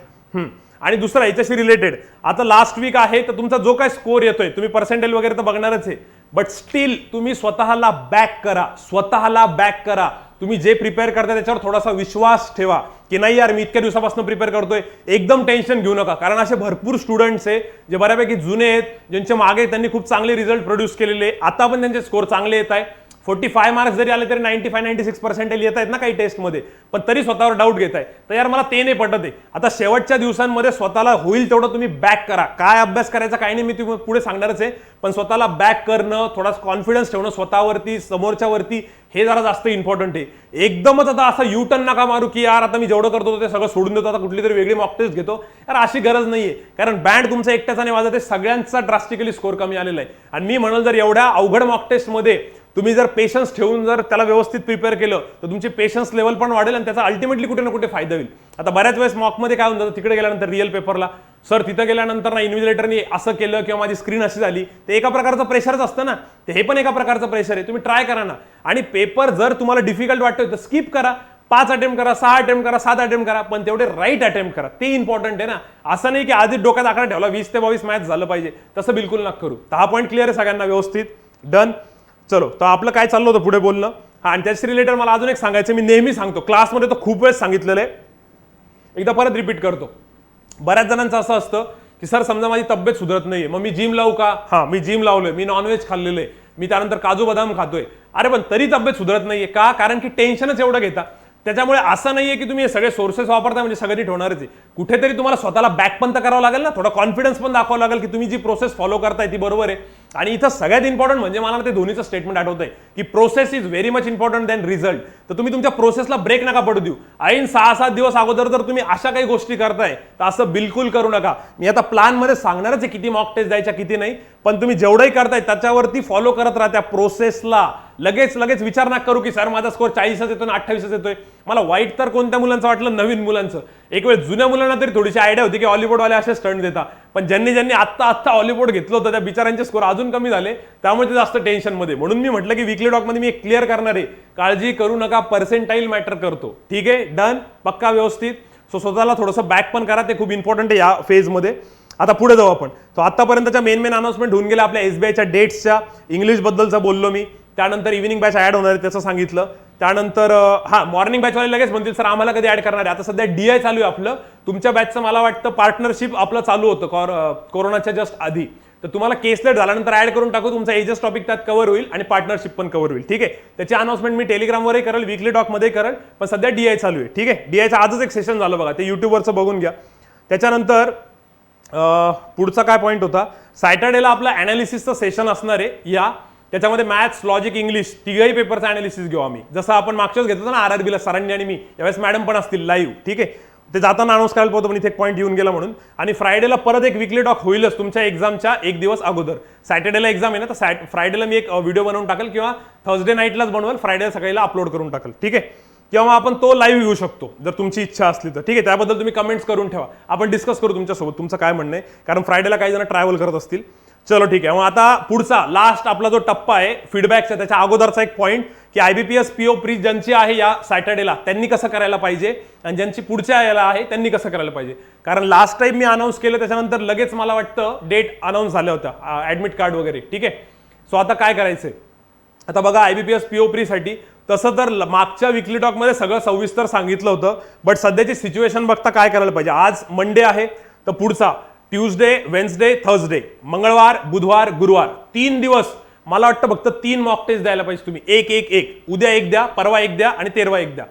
S1: आणि दुसरा याच्याशी रिलेटेड, आता लास्ट वीक आहे तर तुमचा जो काय स्कोर येतोय, तुम्ही पर्सेंटेज वगैरे तर बघणारच आहे, बट स्टील तुम्ही स्वतःला बॅक करा. स्वतःला बॅक करा. तुम्ही जे प्रिपेअर करताय त्याच्यावर थोडासा विश्वास ठेवा की नाही यार मी इतक्या दिवसापासून प्रिपेअर करतोय, एकदम टेन्शन घेऊ नका. कारण असे भरपूर स्टुडंट्स आहे जे बऱ्यापैकी जुने आहेत, ज्यांच्या मागे त्यांनी खूप चांगले रिझल्ट प्रोड्यूस केलेले, आता पण त्यांचे स्कोर चांगले येत आहे. 45 मार्क्स जरी आले तरी 95-96% येत आहेत ना काही टेस्टमध्ये, पण तरी स्वतःवर डाऊट घेत आहे. तर यार मला ते नाही पटत आहे. आता शेवटच्या दिवसांमध्ये स्वतःला होईल तेवढं तुम्ही बॅक करा. काय अभ्यास करायचा काय नाही मी तुम्ही पुढे सांगणारच आहे, पण स्वतःला बॅक करणं, थोडा कॉन्फिडन्स ठेवणं स्वतःवरती, समोरच्यावरती, हे जरा जास्त इम्पॉर्टंट आहे. एकदमच आता असं यू टर्न नका मारू की यार आता मी जेवढं करतो ते सगळं सोडून देतो, आता कुठली तरी वेगळी मॉक टेस्ट घेतो. यार अशी गरज नाहीये, कारण बँड तुमचा एकट्याचा नाही वाजत आहे, सगळ्यांचा ड्रास्टिकली स्कोर कमी आलेला आहे. आणि मी म्हणाल जर एवढ्या अवघड मॉक टेस्टमध्ये तुम्ही जर पेशन्स ठेवून जर त्याला व्यवस्थित प्रिपेअर केलं तर तुमची पेशन्स लेवल पण वाढेल आणि त्याचा अल्टिमेटली कुठे ना कुठे फायदा होईल. आता बऱ्याच वेळेस मॉकमध्ये काय होतं, तिकडे गेल्यानंतर रिअल पेपरला सर तिथं गेल्यानंतर ना इन्व्हिजिलेटरनी असं केलं किंवा माझी स्क्रीन अशी झाली, ते एका प्रकारचं प्रेशरच असतं ना, ते हे पण एका प्रकारचं प्रेशर आहे. तुम्ही ट्राय करा ना. आणि पेपर जर तुम्हाला डिफिकल्ट वाटतोय तर स्किप करा, 5 अटेम्प्ट करा, 6 अटेम्प्ट करा, 7 अटेम्प्ट करा, पण तेवढे राईट अटेम्प्ट करा, ते इम्पॉर्टंट आहे ना. असं नाही की आधीच डोक्यात आकडा ठेवला 20 ते 22 मॅच झालं पाहिजे, तसं बिलकुल नका करू. तर हा पॉईंट क्लिअर आहे सगळ्यांना व्यवस्थित, डन. चलो, तर आपलं काय चाललं होतं पुढे बोलणं. हा, आणि त्याच्या रिलेटेड मला अजून एक सांगायचं, मी नेहमी सांगतो क्लासमध्ये तर खूप वेळेस सांगितलेलं आहे, एकदा परत रिपीट करतो. बऱ्याच जणांचं असं असतं की सर समजा माझी तब्येत सुधरत नाहीये, मग मी जिम लावू का? हा, मी जिम लावलोय, मी नॉनव्हेज खाल्लेलं आहे, मी त्यानंतर काजू बदाम खातोय, अरे पण तरी तब्येत सुधरत नाहीये का? कारण की टेन्शनच एवढं घेता. त्याच्यामुळे असं नाहीये की तुम्ही हे सगळे सोर्सेस वापरता म्हणजे सगळं नीट होणारच आहे. कुठेतरी तुम्हाला स्वतःला बॅक पण तर करावं लागेल ना, थोडा कॉन्फिडन्स पण दाखवावं लागेल की तुम्ही जी प्रोसेस फॉलो करताय ती बरोबर आहे. आणि इथं सगळ्यात इम्पॉर्टंट म्हणजे मला ते धोनीचं स्टेटमेंट आठवतंय की process is very much important than result. तर तुम्ही तुमच्या प्रोसेसला ब्रेक नका पडू देऊ. ऐन 6-7 दिवस अगोदर जर तुम्ही अशा काही गोष्टी करताय तर असं बिलकुल करू नका. मी आता प्लॅन मध्ये सांगणारच आहे किती मॉक टेस्ट द्यायच्या किती नाही, पण तुम्ही जेवढंही करताय त्याच्यावरती फॉलो करत राहा त्या प्रोसेसला. लगेच विचार नका करू की सर माझा स्कोर 40च येतोय ना 28च येतोय. मला वाईट तर कोणत्या मुलांचं वाटलं, नवीन मुलांचं. एक वेळ जुन्या मुलांना तरी थोडीशी आयडिया होती की हॉलिवूडवाले असे स्टंट देतात, पण ज्यांनी आत्ता हॉलिवूड घेतलं होतं त्या बिचारांचे स्कोर अजून कमी झाले, त्यामुळे ते जास्त टेन्शन मध्ये. म्हणून मी म्हटलं की वीकली टॉक मध्ये मी एक क्लिअर करणार आहे, काळजी करू नका, पर्सेंटाईल मॅटर करतो. ठीक आहे, डन, पक्का, व्यवस्थित. सो स्वतःला थोडंसं बॅक पण करा, ते खूप इम्पॉर्टंट आहे या फेजमध्ये. आता पुढे जाऊ आपण. तो आतापर्यंतच्या मेन अनाउन्समेंट होऊन गेल्या आपल्या एसबीआयच्या डेट्सच्या. इंग्लिश बद्दलचं बोललो मी, त्यानंतर इव्हिनिंग बॅच ऍड होणार आहे त्याचं सांगितलं. त्यानंतर हा मॉर्निंग बॅचवाले लगेच म्हणतील सर आम्हाला कधी ऍड करणार आहे. आता सध्या डीआय चालू आहे आपलं. तुमच्या बॅचचं मला वाटतं पार्टनरशिप आपलं चालू होतं कोरोनाच्या जस्ट आधी. तर तुम्हाला केसलेट झाल्यानंतर ऍड करून टाकू, तुमचा एजेस टॉपिक त्यात कव्हर होईल आणि पार्टनरशिप पण कव्हर होईल. ठीक आहे, त्याची अनाउन्समेंट मी टेलिग्रामवरही करेल, वीकली टॉकमध्ये करेल, पण सध्या डीआय चालू आहे. ठीक आहे, डीआयचं आजच एक सेशन झालं बघा, ते युट्यूबवरचं बघून घ्या. त्याच्यानंतर पुढचा काय पॉईंट होता, सॅटर्डेला आपलं अनालिसिसचं सेशन असणार आहे या. त्याच्यामध्ये मॅथ्स, लॉजिक, इंग्लिश तिघही पेपरचं अनालिसिस घेऊ आम्ही, जसं आपण मागच्याच घेत होतो ना आरआरबीला सरांनी आणि मी. यावेळेस मॅडम पण असतील लाईव्ह. ठीक आहे, ते जाताना अनाउन्स करायला पाहतो पण इथे एक पॉईंट येऊन गेला म्हणून. आणि फ्रायडेला परत एक वीकली टॉक होईलच तुमच्या एक्झामच्या एक दिवस अगोदर. सॅटर्डेला एक्झाम आहे ना, तर फ्रायडेला मी एक व्हिडिओ बनवून टाकेल किंवा थर्सडे नाईटलाच बनवेल, फ्रायडे सकाळीला अपलोड करून टाकेल. ठीक आहे, किंवा आपण तो लाईव्ह घेऊ शकतो जर तुमची इच्छा असली तर. ठीक आहे, त्याबद्दल तुम्ही कमेंट्स करून ठेवा, आपण डिस्कस करू तुमच्यासोबत तुमचं काय म्हणणं आहे, कारण फ्रायडेला काही जण ट्रॅव्हल करत असतील. चलो ठीक आहे, मग आता पुढचा लास्ट आपला जो टप्पा आहे फीडबॅकचा, त्याच्या अगोदरचा एक पॉईंट की IBPS PO प्री ज्यांची आहे या सॅटर्डेला त्यांनी कसं करायला पाहिजे आणि ज्यांची पुढच्या याला आहे त्यांनी कसं करायला पाहिजे. कारण लास्ट टाइम मी अनाऊन्स केलं त्याच्यानंतर लगेच मला वाटतं डेट अनाऊन्स झाल्या होत्या, ऍडमिट कार्ड वगैरे. ठीक आहे, सो आता काय करायचंय, आता बघा IBPS PO प्री साठी तसं तर मागच्या वीकली टॉकमध्ये सगळं सविस्तर सांगितलं होतं, बट सध्याची सिच्युएशन बघता काय करायला पाहिजे. आज मंडे आहे तर पुढचा ट्यूजडे, वेन्सडे, थर्सडे, मंगळवार, बुधवार, गुरुवार 3 दिवस मला वाटतं फक्त 3 मॉक टेस्ट द्यायला पाहिजे तुम्ही. एक. उद्या एक द्या, परवा एक द्या आणि 13वा एक द्या.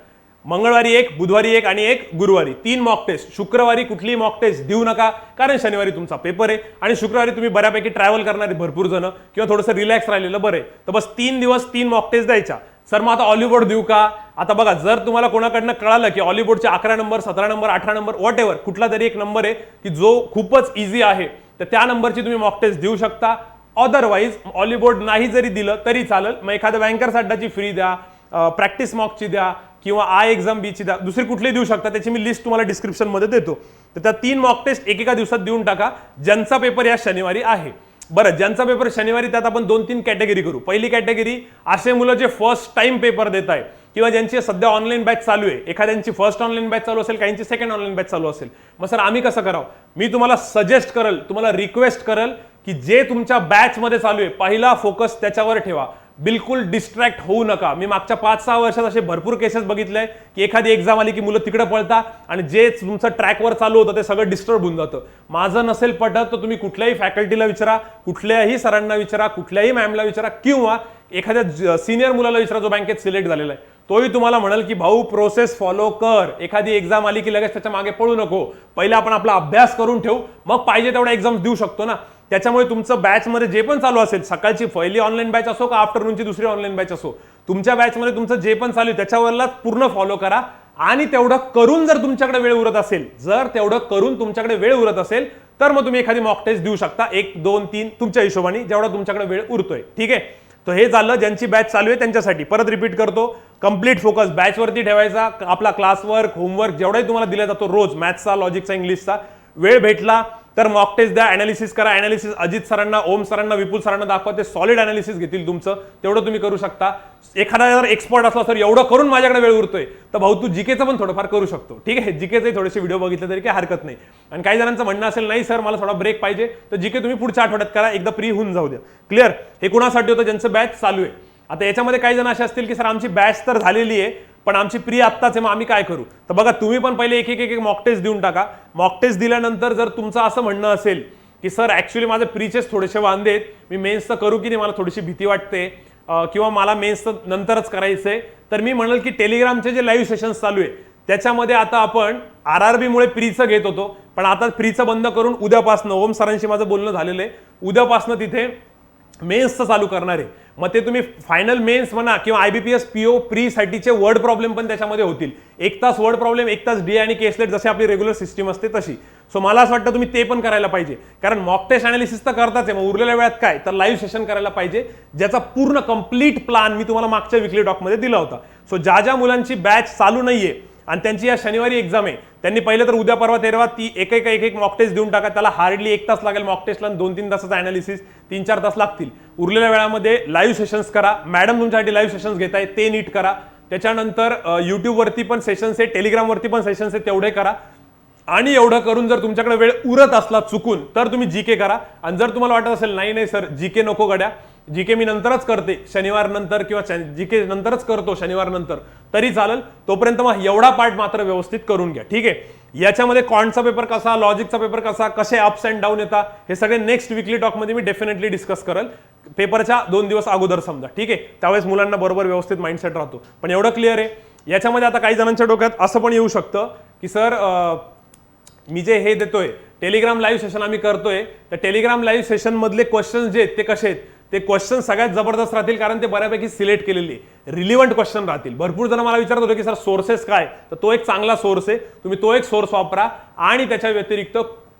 S1: मंगळवारी एक, बुधवारी एक आणि एक गुरुवारी 3 मॉक टेस्ट. शुक्रवारी कुठलीही मॉक टेस्ट देऊ नका, कारण शनिवारी तुमचा पेपर आहे आणि शुक्रवारी तुम्ही बऱ्यापैकी ट्रॅव्हल करणारे भरपूर जण किंवा थोडंसं रिलॅक्स राहिलेलं बरं आहे. तर बस 3 दिवस 3 मॉक टेस्ट द्यायच्या. सर मग आता ऑलिवूड देऊ का? आता बघा, जर तुम्हाला कोणाकडनं कळालं की ऑलिवूडचे 11 number, 17 number, 18 number, what ever कुठला तरी एक नंबर आहे की जो खूपच इझी आहे, तर त्या नंबरची तुम्ही मॉक टेस्ट देऊ शकता. अदरवाईज ऑलिवूड नाही जरी दिलं तरी चालेल, मग एखाद्या बँकर्स अड्डाची फ्री द्या, प्रॅक्टिस मॉकची द्या किंवा एक्झाम बीची द्या, दुसरी कुठली देऊ शकता, त्याची मी लिस्ट तुम्हाला डिस्क्रिप्शनमध्ये देतो. तर त्या 3 मॉक टेस्ट एकेका दिवसात देऊन टाका, ज्यांचा पेपर या शनिवारी आहे. बरं, ज्यांचा पेपर शनिवारी त्यात आपण 2-3 कॅटेगरी करू. पहिली कॅटेगरी असे मुलं जे फर्स्ट टाइम पेपर देत आहे किंवा ज्यांची सध्या ऑनलाईन बॅच चालू आहे. एखाद्यांची फर्स्ट ऑनलाईन बॅच चालू असेल, काहींची सेकंड ऑनलाईन बॅच चालू असेल. मग सर आम्ही कसं करावं? मी तुम्हाला सजेस्ट करेल, तुम्हाला रिक्वेस्ट करेल की जे तुमच्या बॅच मध्ये चालू आहे पहिला फोकस त्याच्यावर ठेवा. बिलकुल डिस्ट्रॅक्ट होऊ नका. मी मागच्या 5-6 वर्षात असे भरपूर केसेस बघितले की एखादी एक्झाम आली की मुलं तिकडे पळतात आणि जे तुमचं ट्रॅकवर चालू होतं ते सगळं डिस्टर्ब होऊन जातं. माझं नसेल पटत तर तुम्ही कुठल्याही फॅकल्टीला विचारा, कुठल्याही सरांना विचारा, कुठल्याही मॅमला विचारा किंवा एखाद्या सिनियर मुलाला विचारा जो बँकेत सिलेक्ट झालेला आहे. तोही तुम्हाला म्हणाल की भाऊ प्रोसेस फॉलो कर. एखादी एक्झाम आली की लगेच त्याच्या मागे पळू नको. पहिले आपण आपला अभ्यास करून ठेवू, मग पाहिजे तेवढ्या एक्झाम्स देऊ शकतो ना. त्याच्यामुळे तुमचं बॅचमध्ये जे पण चालू असेल, सकाळची पहिली ऑनलाईन बॅच असो का आफ्टरनूनची दुसरी ऑनलाईन बॅच असो, तुमच्या बॅचमध्ये तुमचं जे पण चालू आहे त्याच्यावरलाच पूर्ण फॉलो करा. आणि तेवढं करून जर तुमच्याकडे वेळ उरत असेल तर मग तुम्ही एखादी मॉक टेस्ट देऊ शकता. 1, 2, 3 तुमच्या हिशोबाने जेवढा तुमच्याकडे वेळ उरतोय. ठीक आहे. तर हे झालं ज्यांची बॅच चालू आहे त्यांच्यासाठी. परत रिपीट करतो, कंप्लीट फोकस बॅचवरती ठेवायचा. आपला क्लासवर्क, होमवर्क जेवढाही तुम्हाला दिला जातो रोज, मॅथ्सचा, लॉजिकचा, इंग्लिशचा, वेळ भेटला तर मॉक टेस्ट द्या, अनालिसिस करा. अनालिसिस अजित सरांना, ओम सरांना, विपुल सरांना दाखवा. ते सॉलिड अनालिसिस घेतील तुमचं. तेवढं तुम्ही करू शकता. एखादा जर एक्सपर्ट असला तर एवढं करून माझ्याकडे वेळ उरतोय तर भाऊ तू जीकेचं पण थोडंफार करू शकतो. ठीक आहे. जीकेचे थोडेसे व्हिडिओ बघितले तरी काही हरकत नाही. आणि काही जणांचं म्हणणं असेल नाही सर मला थोडा ब्रेक पाहिजे, तर जीके तुम्ही पुढच्या आठवड्यात करा, एकदा फ्री होऊन जाऊ द्या. क्लिअर. हे कुणासाठी होतं ज्यांचं बॅच चालू आहे. आता याच्यामध्ये काही जण असे असतील की सर आमची बॅच तर झालेली आहे पण आमची प्री आत्ताच आहे, मग आम्ही काय करू. तर बघा तुम्ही पण पहिले एक मॉक टेस्ट देऊन टाका. मॉक टेस्ट दिल्यानंतर जर तुमचं असं म्हणणं असेल की सर ऍक्च्युली माझे प्रीचेस थोडेसे वांदे आहेत, मी मेन्सचं करू की नाही, मला थोडीशी भीती वाटते किंवा मला मेन्सचं नंतरच करायचंय, तर मी म्हणेल की टेलिग्रामचे जे लाईव्ह सेशन्स चालू आहे त्याच्यामध्ये आता आपण RRB मुळे प्रीचं घेत होतो पण आता प्रीचं बंद करून उद्यापासनं, ओम सरांशी माझं बोलणं झालेलं आहे, उद्यापासनं तिथे मेन्सचं चालू करणार आहे. मग ते तुम्ही फायनल मेन्स म्हणा किंवा IBPS PO प्री साठीचे वर्ड प्रॉब्लेम पण त्याच्यामध्ये होतील. 1 तास वर्ड प्रॉब्लेम, 1 तास DI आणि केसलेट जशी आपली रेग्युलर सिस्टीम असते तशी. सो मला असं वाटतं तुम्ही ते पण करायला पाहिजे. कारण मॉक टेस्ट अनालिसिस तर करताच आहे, मग उरलेल्या वेळात काय तर लाईव्ह सेशन करायला पाहिजे ज्याचा पूर्ण कंप्लीट प्लॅन मी तुम्हाला मागच्या विकली टॉकमध्ये दिला होता. सो ज्या मुलांची बॅच चालू नाहीये आणि त्यांची या शनिवारी एक्झाम आहे त्यांनी पहिले तर उद्या परवा तेरवा ती एक मॉक टेस्ट देऊन टाका. त्याला हार्डली 1 तास लागेल मॉक टेस्टला, 2-3 तासाचा अनालिसिस, 3-4 तास लागतील. उरलेल्या वेळामध्ये लाईव्ह सेशन्स करा. मॅडम तुमच्यासाठी लाईव्ह सेशन्स घेताय ते नीट करा. त्याच्यानंतर युट्यूबवरती पण सेशन्स आहे, टेलिग्रामवरती पण सेशन्स आहे, तेवढे करा. आणि एवढं करून जर तुमच्याकडे वेळ उरत असला चुकून तर तुम्ही जीके करा. आणि जर तुम्हाला वाटत असेल नाही सर जीके नको गड्या, जीके मी नंतरच करते शनिवार नंतर किंवा जीके नंतरच करतो शनिवार नंतर तरी चालेल, तोपर्यंत मग एवढा पार्ट मात्र व्यवस्थित करून घ्या. ठीक आहे. याच्यामध्ये क्वांटचा पेपर कसा, लॉजिकचा पेपर कसा, कसे अप्स अँड डाऊन येतात हे सगळे नेक्स्ट वीकली टॉकमध्ये मी डेफिनेटली डिस्कस करेल पेपरच्या 2 दिवस अगोदर समजा. ठीक आहे. त्यावेळेस मुलांना बरोबर व्यवस्थित माइंडसेट राहतो. पण एवढं क्लिअर आहे. याच्यामध्ये आता काही जणांच्या डोक्यात असं पण येऊ शकतं की सर मी जे हे देतोय टेलिग्राम लाईव्ह सेशन आम्ही करतोय, तर टेलिग्राम लाईव्ह सेशन मधले क्वेश्चन जे आहेत ते कसे आहेत, ते क्वेश्चन सगळ्यात जबरदस्त राहतील कारण ते बऱ्यापैकी सिलेक्ट केलेले रिलिव्हंट क्वेश्चन राहतील. भरपूर जण मला विचारत होते की सर सोर्सेस काय, तर तो एक चांगला सोर्स आहे, तुम्ही तो एक सोर्स वापरा. आणि त्याच्या व्यतिरिक्त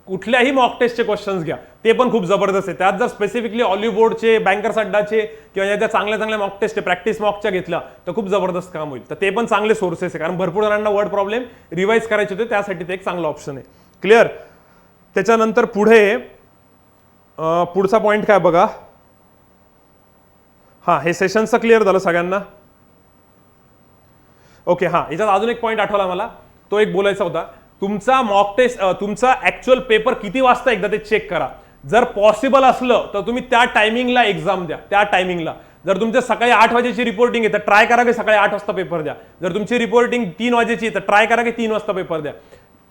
S1: कुठल्याही मॉक टेस्टचे क्वेश्चन्स घ्या, ते पण खूप जबरदस्त आहे. त्यात जर स्पेसिफिकली ऑलिव्ह बोर्डचे, बँकर्स अड्डाचे किंवा ज्या चांगल्या मॉक टेस्ट आहे प्रॅक्टिस मॉकच्या घेतल्या तर खूप जबरदस्त काम होईल. तर ते पण चांगले सोर्सेस आहे कारण भरपूर जणांना वर्ड प्रॉब्लेम रिवाइज करायचे होते, त्यासाठी ते एक चांगला ऑप्शन आहे. क्लिअर. त्याच्यानंतर पुढे पुढचा पॉईंट काय बघा. हे सेशनचं क्लिअर झालं सगळ्यांना. ओके. याच्यात अजून एक पॉईंट आठवला मला, तो एक बोलायचा होता. तुमचा मॉक टेस्ट, तुमचा ऍक्च्युअल पेपर किती वाजता एकदा ते चेक करा. जर पॉसिबल असलं तर तुम्ही त्या टायमिंगला एक्झाम द्या, त्या टायमिंगला. जर तुमच्या सकाळी 8 वाजेची रिपोर्टिंग आहे तर ट्राय करा की सकाळी 8 वाजता पेपर द्या. जर तुमची रिपोर्टिंग 3 वाजेची आहे तर ट्राय करा की 3 वाजता पेपर द्या.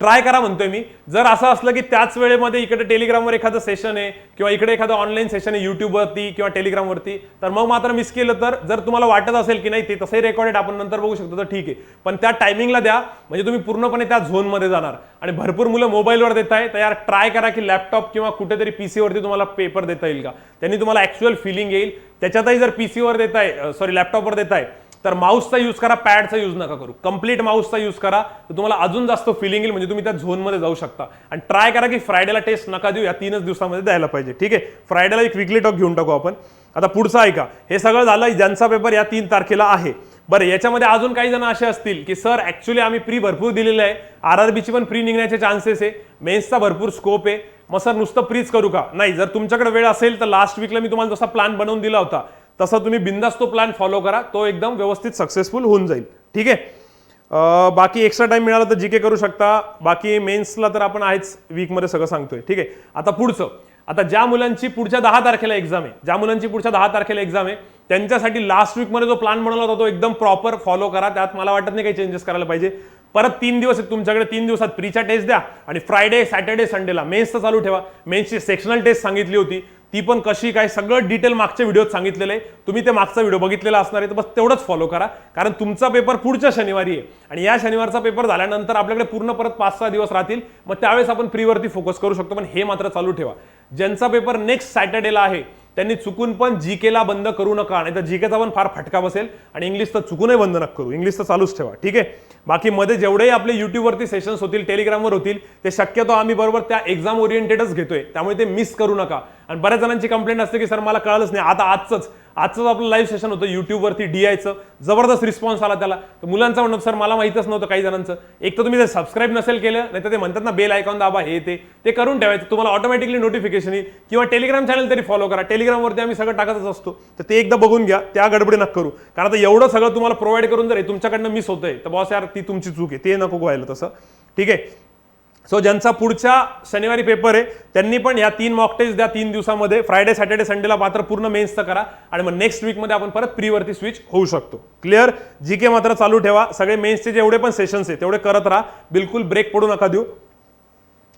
S1: ट्राय करा म्हणतोय मी. जर असं असलं की त्याच वेळेमध्ये इकडे टेलिग्रामवर एखादं सेशन आहे किंवा इकडे एखादं ऑनलाईन सेशन आहे युट्यूबवरती किंवा टेलिग्रामवरती, तर मग मात्र मिस केलं तर, जर तुम्हाला वाटत असेल की नाही ते तसंही रेकॉर्डेड आपण नंतर बघू शकतो तर ठीक आहे, पण त्या टायमिंगला द्या म्हणजे तुम्ही पूर्णपणे त्या झोनमध्ये जाणार. आणि भरपूर मुलं मोबाईलवर देत आहे तर यार ट्राय करा की लॅपटॉप किंवा कुठेतरी पीसीवरती तुम्हाला पेपर देता येईल का, त्यांनी तुम्हाला ऍक्च्युअल फिलिंग येईल. त्याच्यातही जर पीसीवर देताय, लॅपटॉपवर देताय तर माऊसचा यूज करा, पॅडचा यूज नका करू. कंप्लीट माऊसचा यूज करा तर तुम्हाला अजून जास्त फिलिंग येईल, म्हणजे तुम्ही त्या झोनमध्ये जाऊ शकता. आणि ट्राय करा की फ्रायडेला टेस्ट नका देऊ, या 3च दिवसामध्ये द्यायला पाहिजे. ठीक आहे. फ्रायडेला एक वीकली टॉक घेऊन टाकू आपण. आता पुढचं ऐका. हे सगळं झालं ज्यांचा पेपर या 3 तारखेला आहे. बरं, याच्यामध्ये अजून काही जण असे असतील की सर ऍक्च्युली आम्ही प्री भरपूर दिलेलं आहे, RRBची पण प्री निघण्याचे चान्सेस आहे, मेन्सचा भरपूर स्कोप आहे, मग सर नुसतं प्रीच करू का. नाही, जर तुमच्याकडे वेळ असेल तर लास्ट वीकला मी तुम्हाला जसा प्लॅन बनवून दिला होता तसा तुम्ही बिंदास तो प्लॅन फॉलो करा, तो एकदम व्यवस्थित सक्सेसफुल होऊन जाईल. ठीक आहे. बाकी एक्स्ट्रा टाइम मिळाला तर जीके करू शकता, बाकी मेन्सला तर आपण आहेच वीकमध्ये सगळं सांगतोय. ठीक आहे. आता पुढचं, आता ज्या मुलांची पुढच्या 10 तारखेला एक्झाम आहे, त्यांच्यासाठी लास्ट वीकमध्ये जो प्लॅन बनवला होता तो एकदम प्रॉपर फॉलो करा. त्यात मला वाटत नाही काही चेंजेस करायला पाहिजे. परत 3 दिवस आहेत तुमच्याकडे. 3 दिवसात प्रीच्या टेस्ट द्या आणि फ्रायडे सॅटर्डे संडेला मेन्सचं चालू ठेवा. मेन्सची सेक्शनल टेस्ट सांगितली होती, ती पण कशी काय सगळं डिटेल मागच्या व्हिडिओत सांगितलेलं आहे. तुम्ही ते मागचा व्हिडिओ बघितलेला असणार आहे, तर बस तेवढंच फॉलो करा. कारण तुमचा पेपर पुढच्या शनिवारी आहे आणि या शनिवारचा पेपर झाल्यानंतर आपल्याकडे पूर्ण परत 5-6 दिवस राहतील. मग त्यावेळेस आपण प्रीवरती फोकस करू शकतो. पण हे मात्र चालू ठेवा. ज्यांचा पेपर नेक्स्ट सॅटर्डेला आहे त्यांनी चुकून पण जीकेला बंद करू नका, नाही तर जीकेचा पण फार फटका बसेल. आणि इंग्लिश तर चुकूनही बंद नका करू, इंग्लिश तर चालूच ठेवा. ठीक आहे. बाकी मध्ये जेवढेही आपले युट्यूबवरती सेशन्स होतील, टेलिग्रामवर होतील, ते शक्यतो आम्ही बरोबर त्या एक्झाम ओरिएंटेडच घेतोय, त्यामुळे ते मिस करू नका. आणि बऱ्याच जणांची कंप्लेंट असते की सर मला कळलंच नाही. आता आजच आपलं लाईव्ह सेशन होतं युट्यूबवरती DIचं, जबरदस्त रिस्पॉन्स आला त्याला. तर मुलांचं म्हणणं सर मला माहितच नव्हतं. काही जणांचं एक तर तुम्ही ते सबस्क्राईब नसेल केलं, नाही तर ते म्हणतात ना बेल आयकॉन दाबा, हे ते करून ठेवायचं. तुम्हाला ऑटोमॅटिकली नोटिफिकेशन येईल. किंवा टेलिग्राम चॅनल तरी फॉलो करा. टेलिग्रामवरती आम्ही सगळं टाकतच असतो, तर ते एकदा बघून घ्या. त्या गडबडी नका करू. कारण आता एवढं सगळं तुम्हाला प्रोव्हाइड करून जर तुमच्याकडनं मिस होतंय तर बॉस यार ती तुमची चूक आहे, ते नको व्हायला तसं. ठीक आहे. सो ज्यांचा पुढच्या शनिवारी पेपर आहे त्यांनी पण या 3 मॉक टेस्ट द्या 3 दिवसामध्ये. फ्रायडे सॅटर्डे संडेला मात्र पूर्ण मेन्सचं करा आणि मग नेक्स्ट वीकमध्ये आपण परत प्रीवरती स्विच होऊ शकतो. क्लिअर. जीके मात्र चालू ठेवा. सगळे मेन्सचे जेवढे पण सेशन्स आहे तेवढे करत राहा. बिलकुल ब्रेक पडू नका देऊ.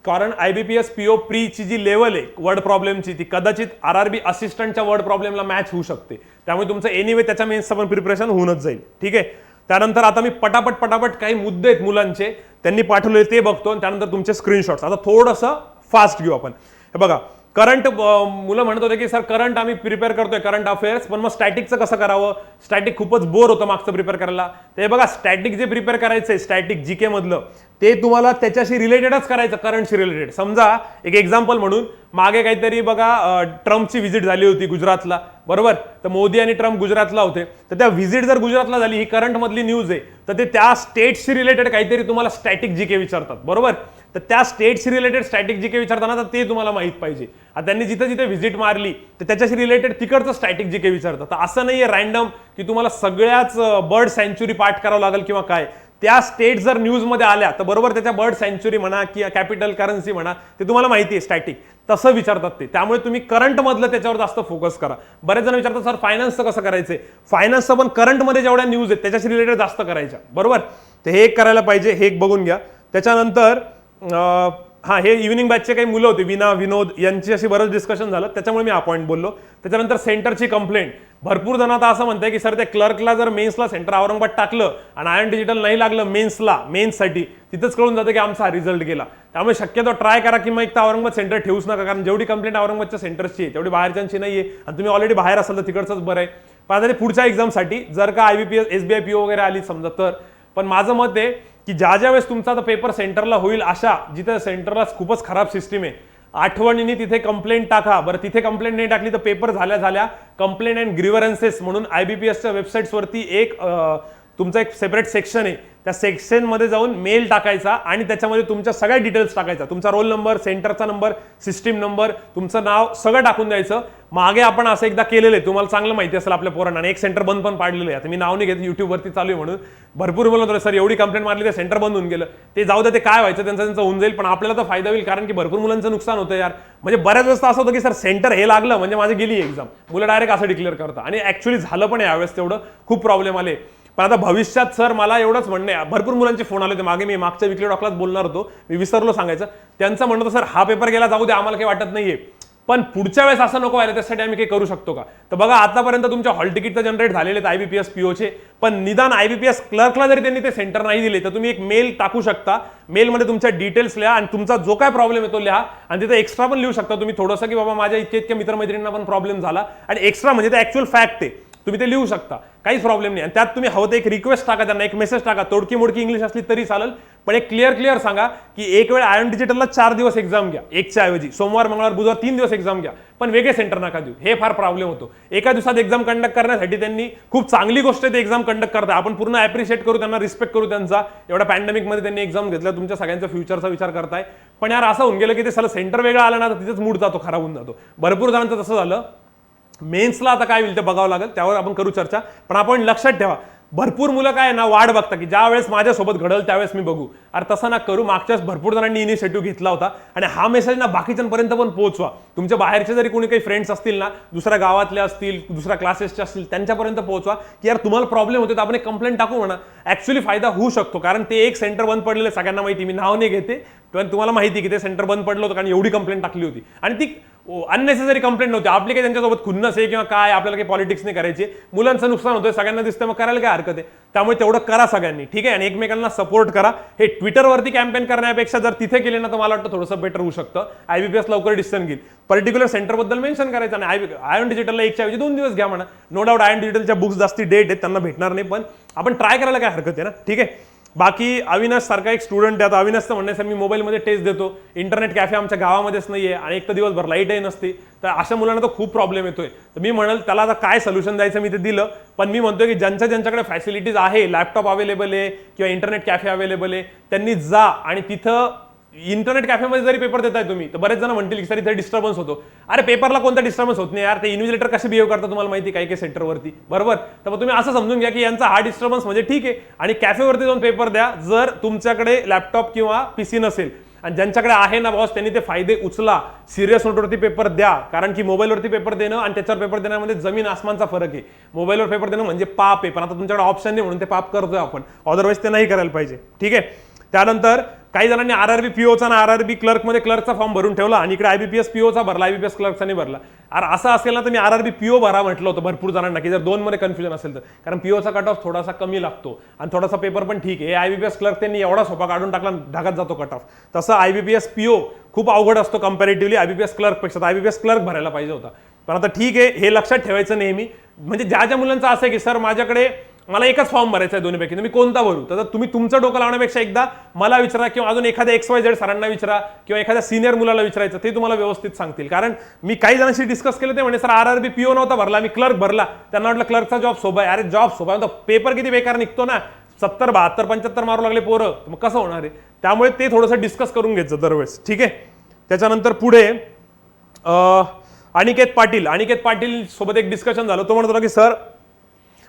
S1: कारण IBPS PO प्रीची जी लेवल आहे वर्ड प्रॉब्लेमची, ती कदाचित RRB असिस्टंटच्या वर्ड प्रॉब्लेमला मॅच होऊ शकते. त्यामुळे तुमचं एनिवे त्याच्या मेन्सचं पण प्रिपरेशन होऊनच जाईल. ठीक आहे. त्यानंतर आता मी पटापट काही मुद्दे आहेत मुलांचे त्यांनी पाठवले ते बघतो आणि त्यानंतर तुमचे स्क्रीनशॉट्स. आता थोडंसं फास्ट घेऊ आपण. हे बघा, करंट मुलं म्हणत होते की सर करंट आम्ही प्रिपेअर करतोय करंट अफेअर्स, पण मग स्टॅटिकचं कसं करावं. स्टॅटिक खूपच बोर होतं मागचं प्रिपेअर करायला. ते बघा, स्टॅटिक जे प्रिपेअर करायचंय स्टॅटिक जीके मधलं, ते तुम्हाला त्याच्याशी रिलेटेडच करायचं, करंटशी रिलेटेड. समजा एक एक्झाम्पल म्हणून मागे काहीतरी बघा ट्रम्पची व्हिजिट झाली होती गुजरातला, बरोबर. तर मोदी आणि ट्रम्प गुजरातला होते. तर त्या व्हिजिट जर गुजरातला झाली, ही करंट मधली न्यूज आहे, तर ते त्या स्टेटशी रिलेटेड काहीतरी तुम्हाला स्टॅटिक जीके विचारतात, बरोबर. तर त्या स्टेटशी रिलेटेड स्टॅटिक जीके विचारताना तर ते तुम्हाला माहित पाहिजे. आता त्यांनी जिथे जिथे व्हिजिट मारली तर त्याच्याशी रिलेटेड तिकडचं स्टॅटिक जीके विचारतात. तर असं नाहीये रॅन्डम की तुम्हाला सगळ्याच बर्ड सँच्युरी पाठ करावं लागेल किंवा काय. त्या स्टेट जर न्यूजमध्ये आल्या तर बरोबर त्याच्या बर्ड सँच्युरी म्हणा किंवा कॅपिटल करन्सी म्हणा, ते तुम्हाला माहिती आहे स्टॅटिक तसं विचारतात ते. त्यामुळे तुम्ही करंट मधलं त्याच्यावर जास्त फोकस करा. बरेच जण विचारतात सर फायनान्सचं कसं करायचंय. फायनान्सचं पण करंटमध्ये जेवढ्या न्यूज आहेत त्याच्याशी रिलेटेड जास्त करायच्या, बरोबर. तर हे एक करायला पाहिजे, हे एक बघून घ्या. त्याच्यानंतर हे इव्हिनिंग बॅचचे काही मुलं होते, विना विनोद यांची अशी बरंच डिस्कशन झालं, त्याच्यामुळे मी हा पॉईंट बोललो. त्याच्यानंतर सेंटरची कंप्लेंट. भरपूर जण आता असं म्हणताय की सर त्या क्लर्कला जर मेन्सला सेंटर औरंगाबाद टाकलं आणि आयन डिजिटल नाही लागलं मेन्ससाठी, तिथंच कळून जातं की आमचा हा रिझल्ट गेला. त्यामुळे शक्यतो ट्राय करा की मग एक तर औरंगाबाद सेंटर ठेवूच नका. कारण जेवढी कंप्लेंट औरंगाबादच्या सेंटरची आहे तेवढी बाहेरच्यांची नाहीये. आणि तुम्ही ऑलरेडी बाहेर असाल तर तिकडचंच बरं आहे. पण आता पुढच्या एक्झामसाठी जर का IBPS SBI PO वगैरे आली समजा तर. पण माझं मत आहे की ज्या वेळेस तुमचा आता पेपर सेंटरला होईल अशा जिथे सेंटरला खूपच खराब सिस्टीम आहे, आठवणीने तिथे कंप्लेंट टाका. बरं तिथे कंप्लेंट नाही टाकली तर पेपर झाल्या कंप्लेंट अँड ग्रीव्हरन्सेस म्हणून IBPSच्या वेबसाईट्सवरती एक तुमचा एक सेपरेट सेक्शन आहे. त्या सेक्शनमध्ये जाऊन मेल टाकायचा आणि त्याच्यामध्ये तुमच्या सगळ्या डिटेल्स टाकायचा. तुमचा रोल नंबर, सेंटरचा नंबर, सिस्टीम नंबर, तुमचं नाव सगळं टाकून द्यायचं. मागे आपण असं एकदा केलेलं आहे, तुम्हाला चांगलं माहिती असेल आपल्या पोरांना. आणि एक सेंटर बंद पण पाडलेलं आहे. आता मी नाव नाही घेत, युट्यूबवरती चालू आहे म्हणून. भरपूर बोलत सर एवढी कंप्लेंट मारली ते सेंटर बंद होऊन गेलं. ते जाऊ दे, ते काय व्हायचं त्यांचं होऊन जाईल, पण आपल्याला तर फायदा होईल. कारण की भरपूर मुलांचं नुकसान होतं यार. म्हणजे बऱ्याच वेळेस असं होतं की सर सेंटर हे लागलं म्हणजे माझी गेली एक्झाम. मुलं डायरेक्ट असं डिक्लेअर करतात आणि ऍक्च्युअली झालं पण यावेळेस तेवढं खूप प्रॉब्लेम आले. पण आता भविष्यात सर मला एवढंच म्हणणं आहे, भरपूर मुलांचे फोन आले होते मागे, मी मागच्या विकली डॉक्टरलाच बोलणार होतो, मी विसरलो सांगायचं. त्यांचं म्हणणं होतं सर हा पेपर गेला जाऊ दे, आम्हाला काही वाटत नाहीये, पण पुढच्या वेळेस असं नको व्हायला, त्यासाठी आम्ही काही करू शकतो का. तर बघा आतापर्यंत तुमच्या हॉल तिकीट तर जनरेट झालेले आहेत IBPS POचे, पण निदान IBPS क्लर्कला जरी त्यांनी ते सेंटर नाही दिले तर तुम्ही एक मेल टाकू शकता. मेलमध्ये तुमच्या डिटेल्स लिहा आणि तुमचा जो काय प्रॉब्लेम आहे तो लिहा. आणि तिथे एक्स्ट्रा पण लिहू शकता तुम्ही थोडंसं की बाबा माझ्या इतक्या मित्रमैत्रिणींना पण प्रॉब्लेम झाला. आणि एक्स्ट्रा म्हणजे ते ऍक्च्युअल फॅक्ट आहे, तुम्ही ते लिहू शकता, काहीच प्रॉब्लेम नाही. आणि त्यात तुम्ही हवं तर एक रिक्वेस्ट टाका त्यांना, एक मेसेज टाका, तोडकी मोडकी इंग्लिश असली तरी चालेल, पण एक क्लिअर सांगा की एक वेळ आयन डिजिटलला 4 दिवस एक्झाम घ्या, एकच्या ऐवजी सोमवार मंगळवार बुधवार 3 दिवस एक्झाम घ्या, पण वेगळे सेंटर नका देऊ. हे फार प्रॉब्लेम होतो. एका दिवसात एक्झाम कंडक्ट करण्यासाठी त्यांनी खूप चांगली गोष्ट आहे, ते एक्झाम कंडक्ट करतात. आपण पूर्ण ॲप्रिशिएट करू, त्यांना रिस्पेक्ट करू त्यांचा. एवढ्या पॅन्डेमिकमध्ये त्यांनी एक्झाम घेतल्या, तुमच्या सगळ्यांच्या फ्युचरचा विचार करताय. पण यार असं होऊन गेलं की ते सगळं सेंटर वेगळं आलं ना तर तिथेच मूड जातो, खराब होऊन जातो. भरपूर जणांचं तसं झालं. मेन्सला आता काय होईल ते बघावं लागेल, त्यावर आपण करू चर्चा. पण आपण लक्षात ठेवा, भरपूर मुलं काय ना वाट बघता की ज्या वेळेस माझ्यासोबत घडल त्यावेळेस मी बघू. अरे तसं ना करू. मागच्याच भरपूर जणांनी इनिशिएटिव्ह घेतला होता आणि हा मेसेज ना बाकीच्यांपर्यंत पण पोहोचवा. तुमच्या बाहेरचे जरी कोणी काही फ्रेंड्स असतील ना, दुसऱ्या गावातले असतील, दुसऱ्या क्लासेसचे असतील, त्यांच्यापर्यंत पोहोचवा की यार तुम्हाला प्रॉब्लेम होते तर आपण एक कंप्लेंट टाकू म्हणा. ऍक्च्युली फायदा होऊ शकतो, कारण ते एक सेंटर बंद पडलेलं सगळ्यांना माहिती. मी नाव नाही घेते पण तुम्हाला माहिती की ते सेंटर बंद पडलं होतं कारण एवढी कंप्लेंट टाकली होती आणि ती अननेसेसरी कंप्लेंट नव्हती. आपली काही त्यांच्यासोबत खुन्नस आहे किंवा काय, आपल्याला काही पॉलिटिक्स नाही करायची. मुलांचं नुकसान होतंय सगळ्यांना दिसतं, मग करायला काय हरकत आहे. त्यामुळे तेवढं करा सगळ्यांनी, ठीक आहे. आणि एकमेकांना सपोर्ट करा. हे ट्विटरवरती कॅम्पेन करण्यापेक्षा जर तिथे केले ना तर मला वाटतं थोडंसं बेटर होऊ शकतं. IBPS लवकर डिसिजन घेईल. पर्टिक्युलर सेंटरबद्दल मेन्शन करायचं आणि आयन डिजिटलला 1च्या ऐवजी 2 दिवस घ्या म्हणा. नो डाऊट आयन डिजिटलच्या बुक्स जास्ती डेट आहेत, त्यांना भेटणार नाही, पण आपण ट्राय करायला काय हरकत आहे ना, ठीक आहे. बाकी अविनाश सारखा एक स्टुडंट आहे. आता अविनाशचं म्हणण्याचं मी मोबाईलमध्ये टेस्ट देतो, इंटरनेट कॅफे आमच्या गावामध्येच नाहीये आणि एक तर दिवसभर लाईटही नसते, तर अशा मुलांना तर खूप प्रॉब्लेम येतोय. तर मी म्हणाल त्याला आता काय सोल्युशन द्यायचं मी ते दिलं. पण मी म्हणतोय की ज्यांच्याकडे फॅसिलिटीज आहे, लॅपटॉप अवेलेबल आहे किंवा इंटरनेट कॅफे अवेलेबल आहे, त्यांनी जा आणि तिथं इंटरनेट कॅफेमध्ये जरी पेपर देताय तुम्ही तर बरेच जण म्हणतील की सर इथे डिस्टर्बन्स होतो. अरे पेपरला कोणता डिस्टर्बन्स होत नाही यार, ते इन्व्हिजिलेटर कसे बिहेव करतात तुम्हाला माहिती काही काही सेंटरवरती, बरोबर. तर मग तुम्ही असं समजून घ्या की यांचा हा डिस्टर्बन्स म्हणजे ठीक आहे आणि कॅफेवरती जाऊन पेपर द्या जर तुमच्याकडे लॅपटॉप किंवा PC नसेल. आणि ज्यांच्याकडे आहे ना बॉस त्यांनी ते फायदे उचला, सिरियस नोटवरती पेपर द्या, कारण की मोबाईलवरती पेपर देणं आणि त्याच्यावर पेपर देण्यामध्ये जमीन आसमानचा फरक आहे. मोबाईलवर पेपर देणं म्हणजे पाप आहे, पण आता तुमच्याकडे ऑप्शन नाही म्हणून ते पाप करतोय आपण, अदरवाईज ते नाही करायला पाहिजे, ठीक आहे. त्यानंतर काही जणांनी RRB POचा आणि RRB क्लर्कमध्ये क्लर्कचा फॉर्म भरून ठेवला आणि इकडे IBPS POचा भरला, IBPS क्लर्कचा नाही भरला. अरे असं असेल ना तर मी RRB PO भरा म्हटलं होतं भरपूर जणांना की जर 2 मध्ये कन्फ्युजन असेल तर, कारण POचा कट ऑफ थोडासा कमी लागतो आणि थोडासा पेपर पण ठीक आहे. IBPS क्लर्क त्यांनी एवढा सोपा काढून टाकला, ढगात जातो कट ऑफ. तसं IBPS PO खूप अवघड असतो कंपॅरेटिव्हली IBPS क्लर्कपेक्षा, तर IBPS क्लर्क भरायला पाहिजे होता. पण आता ठीक आहे, हे लक्षात ठेवायचं नेहमी. म्हणजे ज्या मुलांचं असं आहे की सर माझ्याकडे मला एकच फॉर्म भरायचा आहे दोन्हीपैकी, तर मी कोणता भरू. तर तुम्ही तुमचं डोकं लावण्यापेक्षा एकदा मला विचारा किंवा अजून एखाद्या XYZ सरांना विचारा किंवा एखाद्या सिनियर मुलाला विचारायचं, ते तुम्हाला व्यवस्थित सांगतील. कारण मी काही जणांशी डिस्कस केलं ते म्हणजे सर RRB PO नव्हता भरला, मी क्लर्क भरला. त्यांना वाटलं क्लर्कचा जॉब सोपा आहे. अरे जॉब सोपा आहे, पेपर किती बेकार निघतो ना, 70, 72, 75 मारू लागले पोरं, मग कसं होणार आहे. त्यामुळे ते थोडंसं डिस्कस करून घ्यायचं दरवेळेस, ठीक आहे. त्याच्यानंतर पुढे अनिकेत पाटील सोबत एक डिस्कशन झालं. तो म्हणत होता की सर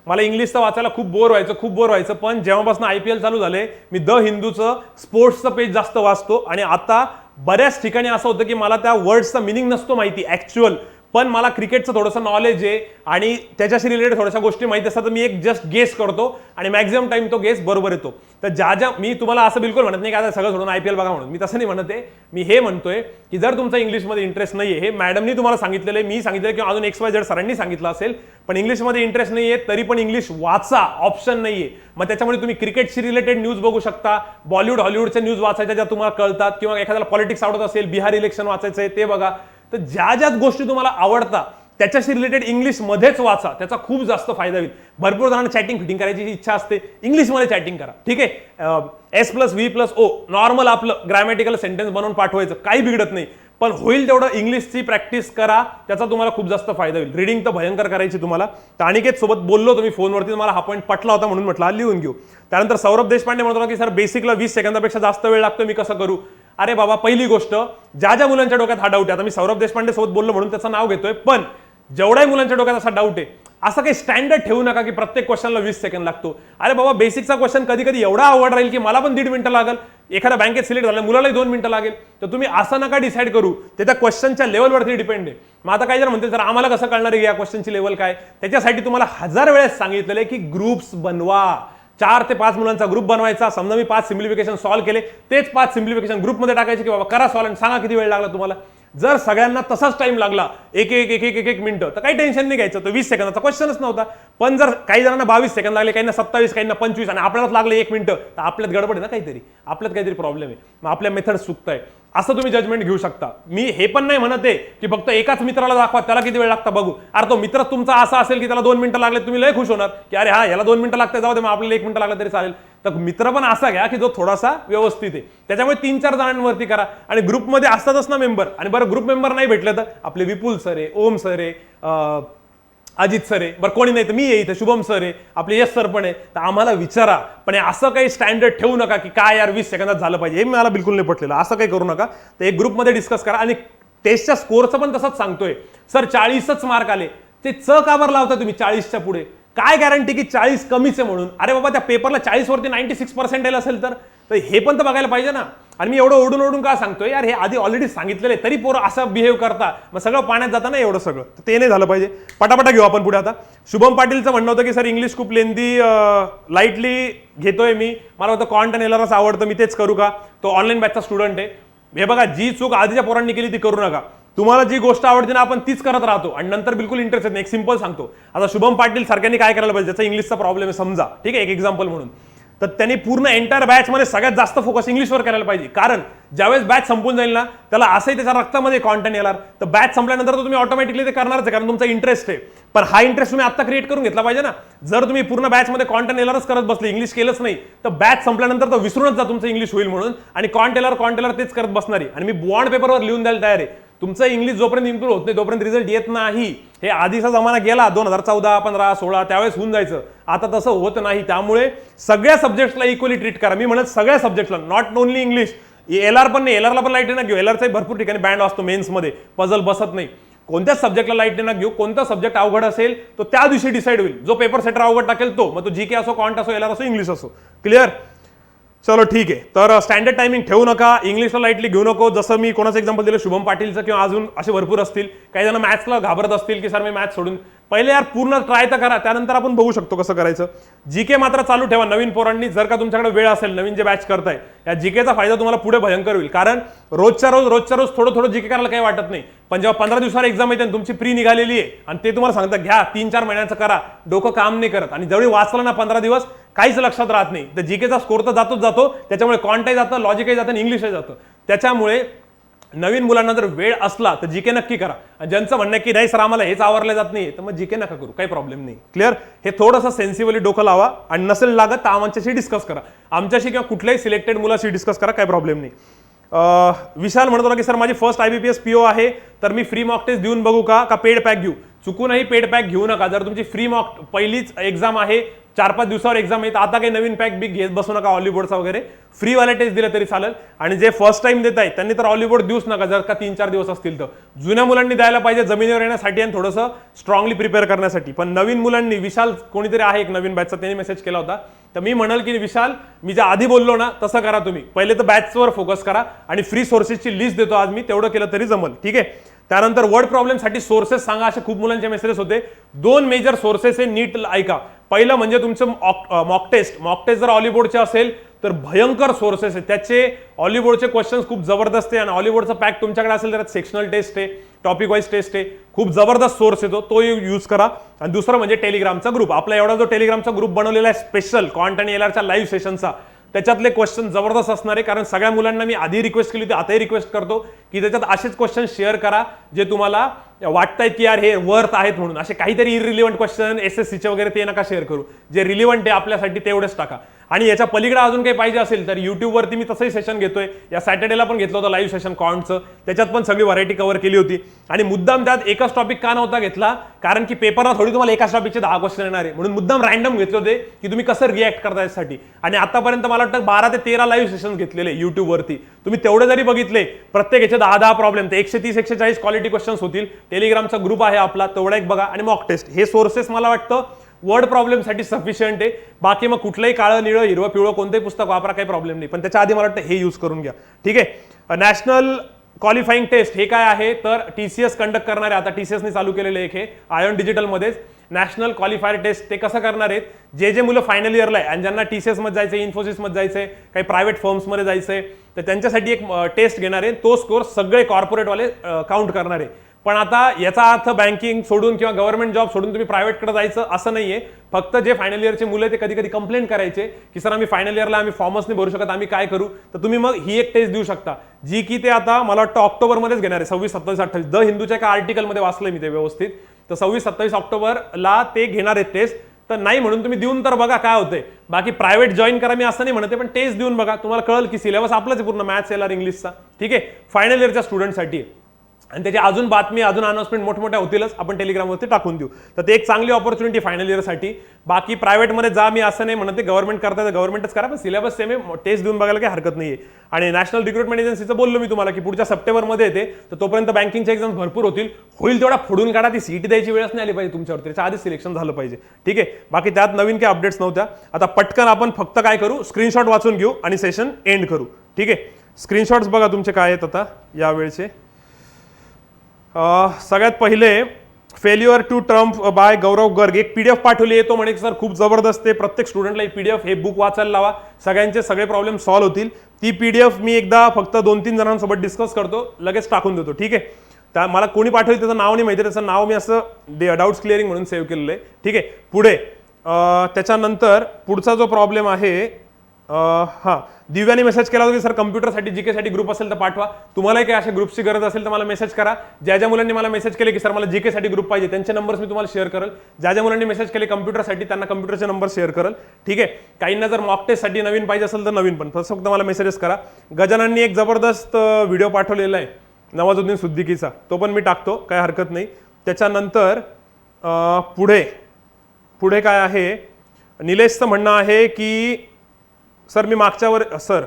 S1: मला इंग्लिशचं वाचायला खूप बोर व्हायचं, पण जेव्हापासून IPL चालू झाले मी द हिंदूचं स्पोर्ट्सचं पेज जास्त वाचतो आणि आता बऱ्याच ठिकाणी असं होतं की मला त्या वर्ड्सचा मिनिंग नसतो माहिती ऍक्च्युअल, पण मला क्रिकेटचं थोडंसं नॉलेज आहे आणि त्याच्याशी रिलेटेड थोड्याशा गोष्टी माहिती असतात, तर मी एक जस्ट गेस करतो आणि मॅक्झिमम टाइम तो गेस बरोबर येतो. तर ज्या मी तुम्हाला असं बिलकुल म्हणत नाही की आता सगळं सोडून IPL बघा म्हणून, मी तसं नाही म्हणत आहे. मी हे म्हणतोय की जर तुमचा इंग्लिशमध्ये इंटरेस्ट नाहीये, हे मॅडमनी तुम्हाला सांगितलेलं आहे, मी सांगितलं किंवा अजून XYZ सरांनी सांगितलं असेल, पण इंग्लिशमध्ये इंटरेस्ट नाहीये तरी पण इंग्लिश वाचा, ऑप्शन नाहीये. मग त्याच्यामुळे तुम्ही क्रिकेटशी रिलेटेड न्यूज बघू शकता, बॉलिवूड हॉलिवूडच्या न्यूज वाचायच्या ज्या तुम्हाला कळतात, किंवा एखाद्याला पॉलिटिक्स आवडत असेल, बिहार इलेक्शन वाचायचं आहे ते बघा. तर ज्या गोष्टी तुम्हाला आवडतात त्याच्याशी रिलेटेड इंग्लिशमध्येच वाचा, त्याचा खूप जास्त फायदा होईल. भरपूर जणांना चॅटिंग फिटिंग करायची इच्छा असते, इंग्लिशमध्ये चॅटिंग करा, ठीक आहे. S+V+O नॉर्मल आपलं ग्रॅमॅटिकल सेंटेन्स बनवून पाठवायचं, काही बिघडत नाही, पण होईल तेवढं इंग्लिशची प्रॅक्टिस करा, त्याचा तुम्हाला खूप जास्त फायदा होईल. रीडिंग तर भयंकर करायची तुम्हाला. तर अनिकेत सोबत बोललो तुम्ही फोनवरती, मला हा पॉईंट पटला होता म्हणून म्हटलं लिहून घेऊ. त्यानंतर सौरभ देशपांडे म्हणतो की सर बेसिकला 20 सेकंदापेक्षा जास्त वेळ लागतो, मी कसं करू. अरे बाबा, पहिली गोष्ट, ज्या मुलांच्या डोक्यात हा डाऊट आहे, आता मी सौरभ देशपांडे सोबत बोललो म्हणून त्याचं नाव घेतोय, पण जेवढ्याही मुलांच्या डोक्यात असा डाऊट आहे, असं काही स्टँडर्ड ठेवू नका की प्रत्येक क्वेश्चनला 20 सेकंद लागतो. अरे बाबा, बेसिकचा क्वेश्चन कधी कधी एवढा अवघड राहील की मला पण 1.5 मिनिटं लागेल, एखाद्या बँकेत सिलेक्ट झालं मुलालाही 2 मिनिटं लागेल. तर तुम्ही असं नका डिसाईड करू, ते त्या क्वेश्चनच्या लेवलवरती डिपेंड आहे. मग आता काही जण म्हणतील सर आम्हाला कसं कळणार आहे या क्वेश्चनची लेवल काय. त्याच्यासाठी तुम्हाला 1000 वेळेस सांगितलेलं आहे की ग्रुप्स बनवा, 4 ते 5 मुलांचा ग्रुप बनवायचा. समजा मी 5 सिम्प्लिफिकेशन सॉल्व्ह केले, तेच 5 सिम्प्लिफिकेशन ग्रुपमध्ये टाकायचे की बाबा करा सॉल्व्ह आणि सांगा किती वेळ लागला तुम्हाला. जर सगळ्यांना तसाच टाइम लागला एक मिनिटं, तर काही टेन्शन नाही घ्यायचं, तो 20 सेकंदाचा क्वेश्चनच नव्हता. पण जर काही जणांना 22 सेकंद लागले, काहींना 27, काहींना 25 आणि आपल्यालाच लागले 1 मिनिटं, तर आपल्यात गडबड आहे ना, आपल्यात काहीतरी प्रॉब्लेम आहे, मग आपल्या मेथड चुकताय, असं तुम्ही जजमेंट घेऊ शकता. मी हे पण नाही म्हणत आहे की फक्त एकाच मित्राला दाखवा, त्याला किती वेळ लागता बघू. अरे तो मित्र तुमचा असा असेल की त्याला 2 मिनिटं लागले, तुम्ही लय खुश होणार की अरे हा याला 2 मिनिटं लागते, जाऊ दे मग आपल्याला 1 मिनिटं लागलं तरी चालेल. तर मित्र पण असा घ्या की जो थोडासा व्यवस्थित आहे. त्याच्यामुळे 3-4 जणांवरती करा. आणि ग्रुपमध्ये असतातच ना मेंबर, आणि बरं ग्रुप मेंबर नाही भेटले तर आपले विपुल सर आहे, ओम सर आहे, अजित सर आहे, बरं कोणी नाही तर मी आहे इथे, शुभम सर आहे, आपले यश सर पण आहे, तर आम्हाला विचारा. पण असं काही स्टँडर्ड ठेवू नका की काय यार 20 सेकंदात झालं पाहिजे, हे मला बिलकुल नाही पटलेलं. असं काही करू नका. तर एक ग्रुपमध्ये डिस्कस करा. आणि टेस्टच्या स्कोरचं पण तसंच सांगतोय, सर 40च मार्क आले, ते च का बरं लावता तुम्ही 40च्या पुढे. काय गॅरंटी की 40 कमीच आहे म्हणून? अरे बाबा त्या पेपरला 40 वरती 96% असेल तर हे पण तर बघायला पाहिजे ना. आणि मी एवढं ओढून ओढून का सांगतोय यार, हे आधी ऑलरेडी सांगितलेलं आहे तरी पोरं असं बिहेव करता, मग सगळं पाण्यात जातं ना एवढं सगळं. ते नाही झालं पाहिजे. पटापटा घेऊ आपण पुढे. आता शुभम पाटीलचं म्हणणं होतं की सर इंग्लिश खूप लेंदी लाईटली घेतोय मी, मला होतं कॉन्ट आणि एलआरएस आवडतं, मी तेच करू का? तो ऑनलाईन बॅचचा स्टुडंट आहे. हे बघा, जी चूक आधीच्या पोरांनी केली ती करू नका. तुम्हाला जी गोष्ट आवडते ना आपण तीच करत राहतो आणि नंतर बिलकुल इंटरेस्ट येत नाही. एक सिंपल सांगतो, आता शुभम पाटील सारख्यांनी काय करायला पाहिजे, ज्याचा इंग्लिशचा प्रॉब्लेम आहे समजा, ठीक आहे, एक एक्झाम्पल म्हणून, तर त्यांनी पूर्ण एंटायर बॅचमध्ये सगळ्यात जास्त फोकस इंग्लिशवर करायला पाहिजे. कारण ज्यावेळेस बॅच संपून जाईल ना, त्याला असंही त्याच्या रक्तामध्ये कॉन्टेंट येणार, तर बॅच संपल्यानंतर तुम्ही ऑटोमॅटिकली ते करणारच आहे, कारण तुमचा इंटरेस्ट आहे. पण हा इंटरेस्ट तुम्ही आता क्रिएट करून घेतला पाहिजे ना. जर तुम्ही पूर्ण बॅचमध्ये कॉन्टेंट एलरच करत बसले, इंग्लिश केलंच नाही, तर बॅच संपल्यानंतर तर विसरूनच जा तुमचं इंग्लिश होईल म्हणून, आणि कॉन्टेलर तेच करत बसणारी. आणि मी बॉन्ड पेपरवर लिहून द्यायला तयार आहे, तुमचं इंग्लिश जोपर्यंत इम्प्रूव्ह होत नाही तोपर्यंत रिझल्ट येत नाही. हे आधीचा जमाना गेला 2014, 15, 16 त्यावेळेस होऊन जायचं, आता तसं होत नाही. त्यामुळे सगळ्या सब्जेक्ट्सला इक्वली ट्रीट करा. मी म्हणत सगळ्या सब्जेक्ट्सला, नॉट ओनली इंग्लिश. एलआर पण नाही, एलआरला पण लाईट ना घेऊ, एलआरचाही भरपूर ठिकाणी बँड असतो मेन्समध्ये, पझल बसत नाही. कोणत्याच सब्जेक्टला लाईट ना घेऊ, कोणता सब्जेक्ट अवघड असेल तो त्या दिवशी डिसाईड होईल. जो पेपर सेटर अवघड टाकेल तो, मग तो जीके असो, कॉन्ट असो, एलआर असो, इंग्लिश असो. क्लिअर? चलो ठीक आहे. तर स्टँडर्ड टायमिंग ठेवू नका, इंग्लिशला लाईटली घेऊ नको. जसं मी कोणाचं एक्झाम्पल दिलं शुभम पाटीलचं, किंवा अजून असे भरपूर असतील. काही जण मॅथ्सला घाबरत असतील की सर मी मॅथ्स सोडून, पहिले यार पूर्ण ट्राय तर करा, त्यानंतर आपण बघू शकतो कसं करायचं. जीके मात्र चालू ठेवा नवीन पोरांनी, जर का तुमच्याकडे वेळ असेल, नवीन जे बॅच करताय, या जीकेचा फायदा तुम्हाला पुढे भयंकर होईल. कारण रोजच्या रोज थोडं जीके करायला काही वाटत नाही, पण जेव्हा 15 दिवसावर एक्झाम येते तुमची प्री निघालेली आहे आणि ते तुम्हाला सांगतात घ्या 3-4 महिन्याचं करा, डोकं काम नाही करत, आणि जेवढी वाचलं ना 15 दिवस काहीच लक्षात राहत नाही, तर जीकेचा स्कोर तर जातो. त्याच्यामुळे कॉन्टही जातं, लॉजिकही जातं, इंग्लिशही जातं. त्याच्यामुळे नवीन मुलांना जर वेळ असला तर जीके नक्की करा. आणि ज्यांचं म्हणणं की नाही सर आम्हाला हेच आवरलं जात नाही, तर मग जीके नका करू, काही प्रॉब्लेम नाही. क्लिअर? हे थोडंसं सेन्सिबली डोकं लावा, आणि नसेल लागत तर आमच्याशी डिस्कस करा, आमच्याशी किंवा कुठल्याही सिलेक्टेड मुलाशी डिस्कस करा, काही प्रॉब्लेम नाही. विशाल म्हणत होता की सर माझी फर्स्ट IBPS PO आहे, तर मी फ्री मॉक टेस्ट देऊन बघू का पेड पॅक घेऊ? चुकूनही पेड पॅक घेऊ नका. जर तुमची फ्री मॉक पहिलीच एक्झाम आहे, 4-5 दिवसावर एक्झाम येत, आता काही नवीन पॅक बिग घेत बसू नका. ऑलिबोर्डचा वगैरे फ्रीवाले टेस्ट दिले तरी चालेल. आणि जे फर्स्ट टाइम देत आहेत त्यांनी तर ऑलिबोर्ड देऊच नका, जर का 3-4 दिवस असतील तर. जुन्या मुलांनी द्यायला पाहिजे जमिनीवर येण्यासाठी आणि थोडंसं स्ट्रॉंगली प्रिपेअर करण्यासाठी. पण नवीन मुलांनी, विशाल कोणीतरी आहे एक नवीन बॅचचा, त्यांनी मेसेज केला होता, तर मी म्हणाल की विशाल मी जे आधी बोललो ना तसं करा तुम्ही. पहिले तर बॅचवर फोकस करा, आणि फ्री सोर्सेसची लिस्ट देतो आज मी, तेवढं केलं तरी जमल. ठीक आहे? त्यानंतर वर्ड प्रॉब्लेमसाठी सोर्सेस सांगा, असे खूप मुलांचे मेसेजेस होते. 2 मेजर सोर्सेस हे नीट ऐका. पहिलं म्हणजे तुमचं मॉक टेस्ट जर ऑलिबोर्डचे असेल तर भयंकर सोर्सेस आहे त्याचे. ऑलिबोर्डचे क्वेश्चन्स खूप जबरदस्त आहे, आणि ऑलिबोर्डचा पॅक तुमच्याकडे असेल तर सेक्शनल टेस्ट आहे, टॉपिक वाईज टेस्ट आहे, खूप जबरदस्त सोर्स येतो, तो यूज करा. आणि दुसरं म्हणजे टेलिग्रामचा ग्रुप. आपला एवढा जो टेलिग्रामचा ग्रुप बनवलेला आहे स्पेशल कॉन्ट आणि एलआरच्या लाईव्ह सेशनचा, त्याच्यातले क्वेश्चन जबरदस्त असणार आहे. कारण सगळ्या मुलांना मी आधी रिक्वेस्ट केली होती, आताही रिक्वेस्ट करतो की त्याच्यात असेच क्वेश्चन शेअर करा जे तुम्हाला वाटतंय की यार हे वर्थ आहेत म्हणून. असे काहीतरी इरिलिव्हंट क्वेश्चन SSCचे वगैरे ते नका शेअर करू, जे रिलिव्हंट आहे आपल्यासाठी तेवढेच टाका. आणि याच्या पलीकडे अजून काही पाहिजे असेल तर युट्यूबवरती मी तसंही सेशन घेतोय. या सॅटर्डेला पण घेतलं होतं लाईव्ह सेशन कॉन्टचं, त्याच्यात पण सगळी व्हरायटी कव्हर केली होती. आणि मुद्दाम त्यात एकच टॉपिक का नव्हता घेतला, कारण की पेपरला थोडी तुम्हाला एकाच टॉपिकचे 10 क्वेश्चन येणार आहे, म्हणून मुद्दाम रँडम घेतले होते की तुम्ही कसं रिॲक्ट करता यासाठी. आणि आतापर्यंत मला वाटतं 12 ते 13 लाईव्ह सेशन घेतलेले युट्यूबवरती. तुम्ही तेवढे जरी बघितले, प्रत्येक याचे 10-10 प्रॉब्लेम, तर 130-140 क्वालिटी क्वेश्चन्स होतील. टेलिग्रामचा ग्रुप आहे आपला, तेवढा एक बघा. आणि मॉक टेस्ट, हे सोर्सेस मला वाटतं वर्ड प्रॉब्लेमसाठी सफिशियंट आहे. बाकी मग कुठलंही काळं निळं हिरवं पिवळं कोणतंही पुस्तक वापरा, काही प्रॉब्लेम नाही. पण त्याच्या आधी मला वाटतं हे यूज करून घ्या. ठीक आहे? नॅशनल क्वालिफाईंग टेस्ट हे काय आहे, तर TCS कंडक्ट करणार आहे. आता TCSने चालू केलेले एक हे आयॉन डिजिटलमध्येच नॅशनल क्वालिफायर टेस्ट. ते कसं करणार आहेत, जे मुलं फायनल इयरला आहे आणि ज्यांना TCS मध्ये जायचं, इन्फोसिसमध्ये जायचंय, काही प्रायव्हेट फर्म्समध्ये जायचंय, तर त्यांच्यासाठी एक टेस्ट घेणार आहे. तो स्कोर सगळे कॉर्पोरेटवाले काउंट करणार आहे. पण आता याचा अर्थ बँकिंग सोडून किंवा गव्हर्नमेंट जॉब सोडून तुम्ही प्रायव्हेटकडे जायचं असं नाहीये. फक्त जे फायनल इयरचे मुलं ते कधी कधी कंप्लेंट करायचे की सर आम्ही फायनल इयरला आम्ही फॉर्मच नाही भरू शकत, आम्ही काय करू, तर तुम्ही मग ही एक टेस्ट देऊ शकता, जी की ते आता मला वाटतं ऑक्टोबरमध्येच घेणार आहे. 26, 27, 28 द हिंदूच्या एका आर्टिकलमध्ये वाचलंय मी ते व्यवस्थित. तर 26, 27 ऑक्टोबरला ते घेणार आहेत टेस्ट. तर नाही म्हणून तुम्ही देऊन तर बघा काय होतंय. बाकी प्रायव्हेट जॉईन करा मी असं नाही म्हणते, पण टेस्ट देऊन बघा, तुम्हाला कळेल की सिलेबस आपलाच आहे पूर्ण मॅथ्स, एलआर, इंग्लिशचा. ठीक आहे? फायनल इयरच्या स्टुडंटसाठी. आणि त्याची अजून बातमी अजून अनाउन्समेंट मोठमोठ्या होतीलच, आपण टेलिग्रामवरती टाकून देऊ. तर ते एक चांगली ऑपॉर्च्युनिटी फायनल इयरसाठी. बाकी प्रायव्हेटमध्ये जा मी असं नाही म्हणत, ते गव्हर्नमेंट करता तर गव्हर्नमेंटच करा, पण सिलेबस सेम आहे, टेस्ट देऊन बघायला काही हरकत नाही आहे. आणि नॅशनल रिक्रुटमेंट एजन्सीचं बोललो मी तुम्हाला की पुढच्या सप्टेंबरमध्ये येते, तर तोपर्यंत बँकिंगच्या एक्झाम्स भरपूर होतील, होईल तेवढा फोडून काढा, ती सीईटी द्यायची वेळच नाही आली पाहिजे तुमच्यावर, त्याच्या आधी सिलेक्शन झालं पाहिजे. ठीक आहे, बाकी त्यात नवीन काही अपडेट्स नव्हत्या. आता पटकन आपण फक्त काय करू, स्क्रीनशॉट वाचून घेऊ आणि सेशन एंड करू. ठीक आहे, स्क्रीनशॉट्स बघा तुमचे काय आहेत आता यावेळचे. सगळ्यात पहिले फेल्युअर टू ट्रम्प बाय गौरव गर्ग, एक पीडीएफ पाठवली आहे, तो म्हणे सर खूप जबरदस्त आहे, प्रत्येक स्टुडंटला एक पीडीएफ हे बुक वाचायला लावा, सगळ्यांचे सगळे प्रॉब्लेम सॉल्व्ह होतील. ती पीडीएफ मी एकदा फक्त 2-3 जणांसोबत डिस्कस करतो, लगेच टाकून देतो. ठीक आहे, त्या मला कोणी पाठवली त्याचं नाव नाही माहिती, त्याचं नाव मी असं डाऊट्स क्लिअरिंग म्हणून सेव्ह केलेलं आहे. ठीक आहे, पुढे त्याच्यानंतर पुढचा जो प्रॉब्लेम आहे, हां, दिव्याने मेसेज केला होता की सर कम्प्युटरसाठी जीकेसाठी ग्रुप असेल तर पाठवा. तुम्हालाही काही अशा ग्रुपची गरज असेल तर मला मेसेज करा. ज्या ज्या मुलांनी मला मेसेज केले की सर मला जीकेसाठी ग्रुप पाहिजे, त्यांचे नंबर्स मी तुम्हाला शेअर करेल. ज्या ज्या मुलांनी मेसेज केले कम्प्युटरसाठी त्यांना कम्प्युटरचे नंबर शेअर करेल. ठीक आहे, काहींना जर मॉक टेस्टसाठी नवीन पाहिजे असेल तर नवीन, पण फक्त मला मेसेजेस करा. गजानननी एक जबरदस्त व्हिडिओ पाठवलेला आहे नवाजुद्दीन सिद्दीकीचा, तो पण मी टाकतो, काय हरकत नाही. त्याच्यानंतर पुढे काय आहे, निलेशचं म्हणणं आहे की सर मी सर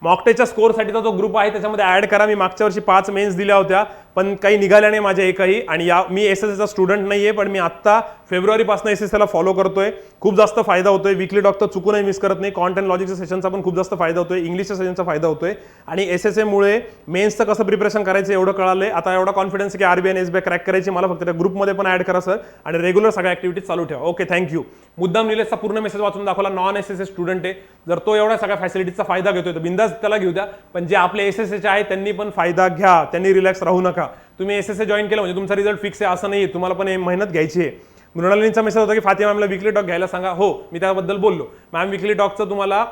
S1: मॉकटेच्या स्कोरसाठीचा जो ग्रुप आहे त्याच्यामध्ये ॲड करा. मी मागच्या वर्षी 5 मेन्स दिल्या होत्या, पण काही निघाल्या नाही माझ्या एकही. आणि मी एसएसएचा स्टुडंट नाही आहे, पण मी आत्ता फेब्रुवारीपासून एसएसएला फॉलो करतोय. खूप जास्त फायदा होतोय. वीकली डॉक्टर चुकूनही मिस करत नाही. कॉन्टेंट लॉजिकच्या सेशनचा पण खूप जास्त फायदा होतोय. इंग्लिशच्या सेशनचा फायदा होतोय. आणि एसएसएमुळे मेन्सचं कसं प्रिपरेशन करायचं एवढं कळालंय. आता एवढा कॉन्फिडन्स की आरबीआय आणि एसबीआय क्रॅक करायची, मला फक्त त्या ग्रुपमध्ये पण ॲड करा सर, आणि रेग्युलर सगळ्या ॲक्टिव्हिटीज चालू ठेवा. Okay, thank you. मुद्दाम निलेशचा पूर्ण मेसेज वाचून दाखवला. नॉन एसएसए स्टुडंट आहे, जर तो एवढ्या सगळ्या फॅसिलिटीजचा फायदा घेतोय तर बिंदास त्याला घेऊ द्या. पण जे आपले एसएसएचे आहेत त्यांनी पण फायदा घ्या, त्यांनी रिलॅक्स राहू नका. तुम्ही एसएसए जॉईन केलं म्हणजे तुमचा रिझल्ट फिक्स आहे असं नाही, तुम्हाला पण मेहनत घ्यायची आहे. मृणालिनीचा मेसेज होता की फातिमा मॅमला विकली टॉक घ्यायला सांगा. हो, मी त्याबद्दल बोललो. मॅम विकली टॉकचं तुम्हाला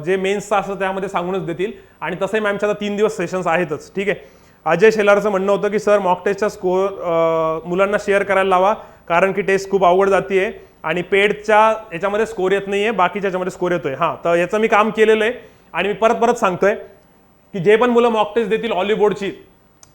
S1: जे मेन्सचं असं त्यामध्ये सांगूनच देतील. आणि तसंही मॅमच्या आता 3 दिवस सेशन्स आहेतच. ठीक आहे, अजय शेलारचं म्हणणं होतं की सर मॉक टेस्टचा स्कोर मुलांना शेअर करायला लावा, कारण की टेस्ट खूप अवघड जाते आणि पेडच्या याच्यामध्ये स्कोर येत नाहीये, बाकीच्या याच्यामध्ये स्कोर येतोय. हां, तर याचं मी काम केलेलं आहे आणि मी परत सांगतोय की जे पण मुलं मॉक टेस्ट देतील ऑलिव्ह बोर्डची,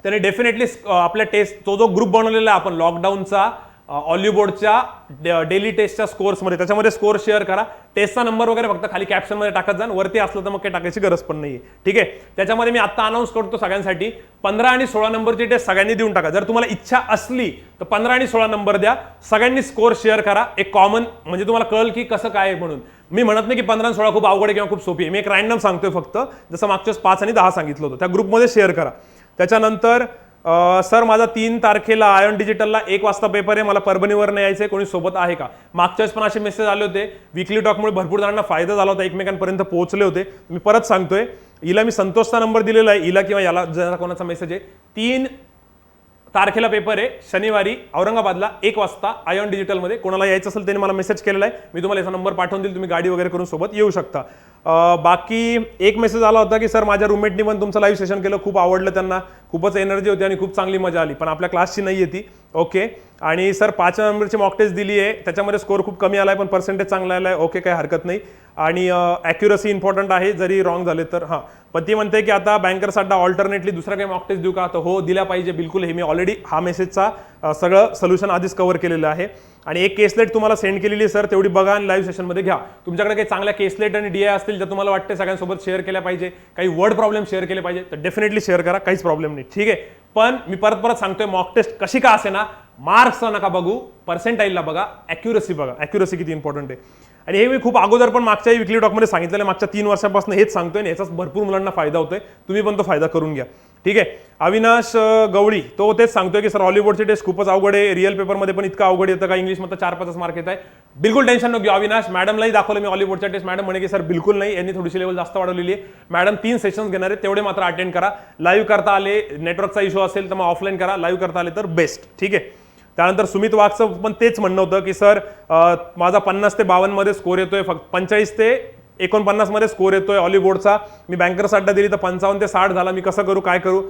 S1: त्याने डेफिनेटली आपल्या टेस्ट तो जो ग्रुप बनवलेला आहे आपण लॉकडाऊनचा ऑलिव्ह बोर्डच्या डेली टेस्टच्या स्कोर्समध्ये, त्याच्यामध्ये स्कोर शेअर करा. टेस्टचा नंबर वगैरे फक्त खाली कॅप्शनमध्ये टाकत जा, वरती असलं तर मग काही टाकायची गरज पण नाही. ठीक आहे, त्याच्यामध्ये मी आता अनाऊन्स करतो सगळ्यांसाठी 15 आणि 16 नंबरची टेस्ट सगळ्यांनी देऊन टाका. जर तुम्हाला इच्छा असली तर 15 आणि 16 नंबर द्या, सगळ्यांनी स्कोर शेअर करा. एक कॉमन म्हणजे तुम्हाला कळेल की कसं काय म्हणून. मी म्हणत नाही की 15 आणि 16 खूप अवघड आहे किंवा खूप सोपी आहे, मी एक रँडम सांगतोय फक्त, जसं मागच्या 5 आणि 10 सांगितलं होतं. त्या ग्रुपमध्ये शेअर करा. त्याच्यानंतर सर माझा 3 तारखेला आयॉन डिजिटलला 1 वाजता पेपर आहे, मला परभणीवर नाही यायचंय, कोणी सोबत आहे का? मागच्या वेळेस पण असे मेसेज आले होते. विकली टॉकमुळे भरपूर जणांना फायदा झाला होता, एकमेकांपर्यंत पोहोचले होते. मी परत सांगतोय, हिला मी संतोषचा नंबर दिलेला आहे, हिला किंवा याला जरा कोणाचा मेसेज आहे. 3 तारखेला पेपर आहे शनिवारी औरंगाबादला 1 वाजता आयॉन डिजिटलमध्ये. कोणाला यायचं असेल त्यांनी मला मेसेज केलेला आहे, मी तुम्हाला याचा नंबर पाठवून देईल, तुम्ही गाडी वगैरे करून सोबत येऊ शकता. बाकी एक मेसेज आला होता की सर माझ्या रूममेटनी पण तुमचं लाईव्ह सेशन केलं, खूप आवडलं त्यांना, खूपच एनर्जी होती आणि खूप चांगली मजा आली, पण आपल्या क्लासची नाही येते. ओके, आणि सर 5 नंबरची मॉक टेस्ट दिली आहे, त्याच्यामध्ये स्कोर खूप कमी आला आहे पण पर्सेंटेज चांगला आला आहे. ओके, काही हरकत नाही. आणि ॲक्युरसी इम्पॉर्टंट आहे, जरी रॉंग झाले तर. हां, पण ती म्हणते की आता बँकर्ससाठी ऑल्टरनेटली दुसरा काही मॉक टेस्ट देऊ का? तर हो, दिल्या पाहिजे बिलकुल. हे मी ऑलरेडी हा मेसेजचा सगळं सोल्युशन आधीच कव्हर केलेलं आहे. आणि एक केसलेट तुम्हाला सेंड केलेली आहे सर, तेवढी बघा आणि लाईव्ह सेशनमध्ये घ्या. तुमच्याकडे काही चांगल्या केसलेट आणि डीआय असतील जर तुम्हाला वाटते सगळ्यांसोबत शेअर केल्या पाहिजे, काही वर्ड प्रॉब्लेम शेअर केले पाहिजे, तर डेफिनेटली शेअर करा, काहीच प्रॉब्लेम नाही. ठीक आहे, पण मी परत सांगतोय, मॉक टेस्ट कशी का असे ना, मार्क्स नका बघू, पर्सेंटाईलला बघा, ॲक्युरसी बघा, ॲक्युरसी किती इम्पॉर्टंट आहे. आणि हे मी खूप अगोदर पण मागच्या विकली टॉकमध्ये सांगितलेलं, मागच्या 3 वर्षापासून हेच सांगतोय आणि याचाच भरपूर मुलांना फायदा होतोय. तुम्ही पण तो फायदा करून घ्या. ठीक आहे, अविनाश गवळी तो तेच सांगतोय की सर हॉलिवूडची टेस्ट खूपच अवघड आहे, रिअल पेपरमध्ये पण इतकं अवघड येतं का, इंग्लिशमध्ये 4-5 मार्क येत आहे. बिलकुल टेन्शन नको अविनाश. मॅडमलाही दाखवलं मी हॉलिवूडच्या टेस्ट, मॅडम म्हणे की सर बिलकुल नाही, यांनी थोडीशी लेवल जास्त वाढवलेली आहे. मॅडम 3 सेशन्स घेणार आहे, तेवढे मात्र अटेंड करा. लाईव्ह करता आले, नेटवर्कचा इश्यू असेल तर मग ऑफलाईन करा, लाईव्ह करता आले तर बेस्ट. ठीक आहे, त्यानंतर सुमित वाघचं पण तेच म्हणणं होतं की सर माझा 50 ते 52 मध्ये स्कोर येतोय, फक्त 45 ते 49 मध्ये स्कोर येतोय ऑलिव्ह बोर्डचा. मी बँकर्स अड्डा दिली तर 55 ते 60 झाला, मी कसं करू, काय करू?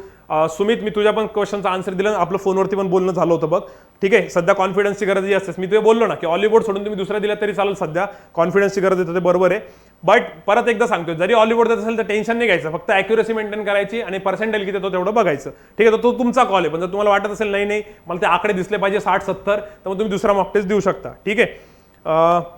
S1: सुमित, मी तुझ्या पण क्वेश्चनचा आन्सर दिला, आपलं फोनवरती पण बोलणं झालं होतं बघ. ठीक आहे, सध्या कॉन्फिडन्सची गरज ही असतेच. मी तुला बोललो ना की ऑलिवोर्ड सोडून तुम्ही दुसरा दिला तरी चालेल, सध्या कॉन्फिडन्सची गरज येते, ते बरोबर आहे. बट परत एकदा सांगतो, जरी ऑलिवोर्ड देत असेल तर टेन्शन नाही घ्यायचं, फक्त ॲक्युरेसी मेंटेन करायची आणि पर्सेंटेज किती येतो तेवढं बघायचं. ठीक आहे, तर तो तुमचा कॉल आहे. पण जर तुम्हाला वाटत असेल नाही मला ते आकडे दिसले पाहिजे 60-70, तर मग तुम्ही दुसरा मॉक टेस्ट देऊ शकता. ठीक आहे,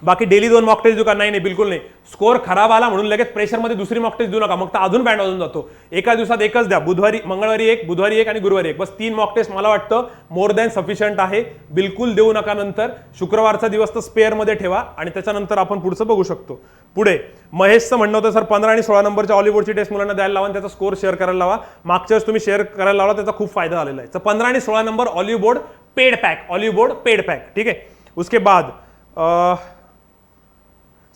S1: बाकी डेली 2 मॉक टेस्ट देऊ का? नाही, बिलकुल नाही. स्कोर खराब आला म्हणून लगेच प्रेशरमध्ये दुसरी मॉक टेस्ट देऊ नका, मग तर अजून बँड वाजून जातो. एका दिवसात एकच द्या, मंगळवारी एक, बुधवारी एक आणि गुरुवारी एक, बस 3 मॉक टेस्ट मला वाटतं मोर दॅन सफिशियंट आहे. बिलकुल देऊ नका. नंतर शुक्रवारचा दिवस तर स्पेअरमध्ये ठेवा आणि त्याच्यानंतर आपण पुढचं बघू शकतो. पुढे महेशचं म्हणणं होतं, सर 15 आणि 16 नंबरच्या ऑलिवोर्डची टेस्ट मुलांना द्यायला लावा, त्याचा स्कोर शेअर करायला लावा. मागच्या वेळेस तुम्ही शेअर करायला लावला, त्याचा खूप फायदा झालेला आहे. तर 15 आणि 16 नंबर ऑलिवोर्ड पेड पॅक. ठीक आहे, उसके बाद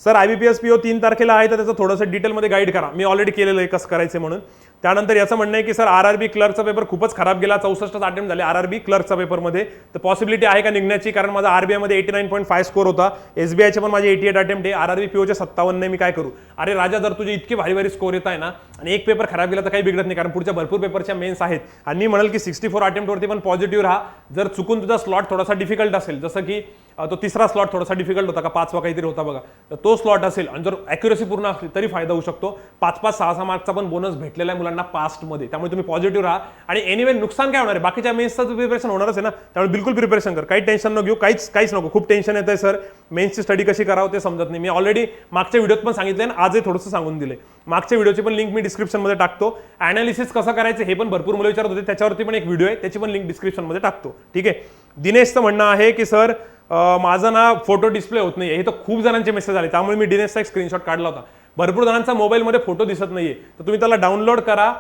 S1: सर IBPS PO 3 तारखेला आहे, तर त्याचं थोडंसं डिटेलमध्ये गाईड करा. मी ऑलरेडी केलेलं आहे कसं करायचं म्हणून. त्यानंतर याचं म्हणणं आहे की सर RRB क्लर्कचा पेपर खूपच खराब गेला, 64 अटेम्प्ट झाले RRB क्लर्कचा पेपरमध्ये, तर पॉसिबिलिटी आहे का निघण्याची? कारण माझा RBI मध्ये 89.5 स्कोर होता, SBIचे पण माझे 88 अटेम्प्ट आहे, RRB POचे 57 नाही. मी काय करू? अरे राजा, जर तुझे इतके भारी स्कोर येत आहे ना आणि एक पेपर खराब गेला तर काही बिघडत नाही, कारण पुढच्या भरपूर पेपरच्या मेन्स आहेत. आणि मी म्हणाल की 64 अटेम्प्टवरती पण पॉझिटिव्ह राहा. जर चुकून तुझा स्लॉट थोडासा डिफिकल्ट असेल, जसं की तो तिसरा स्लॉट थोडासा डिफिकल्ट होता का, 5वा काहीतरी होता बघा, तर तो स्लॉट असेल आणि जर ॲक्युरेसी पूर्ण असली तरी फायदा होऊ शकतो. 5-5, 6-6 मार्कचा पण बोनस भेटलेला आहे मुलांना पास्टमध्ये. त्यामुळे तुम्ही पॉझिटिव्ह राहा. आणि एनिवे नुकसान काय होणार आहे? बाकीच्या मेन्सचं प्रिपरेशन होणारच आहे ना, त्यामुळे बिलकुल प्रिपरेशन कर, काही टेन्शन न घेऊ, काहीच नको. खूप टेन्शन येतं आहे सर, मेन्सची स्टडी कशी करावं ते समजत नाही. मी ऑलरेडी मागच्या व्हिडिओत पण सांगितलं आणि आजही थोडंसं सांगून दिले. मागच्या व्हिडिओची पण लिंक मी डिस्क्रिप्शनमध्ये टाकतो. ॲनालिसिस कसं करायचं हे पण भरपूर मुलं विचारत होते, त्याच्यावरती पण एक व्हिडिओ आहे, त्याची पण लिंक डिस्क्रिप्शनमध्ये टाकतो. ठीक आहे, दिनेशचं म्हणणं आहे की सर माझा ना फोटो डिस्प्ले होत नाहीये. हे तर खूप जणांचे मेसेज आले, त्यामुळे मी दिनेशचा एक स्क्रीनशॉट काढला होता. भरपूर जणांचा मोबाईलमध्ये फोटो दिसत नाहीये, तर तुम्ही त्याला डाउनलोड करा,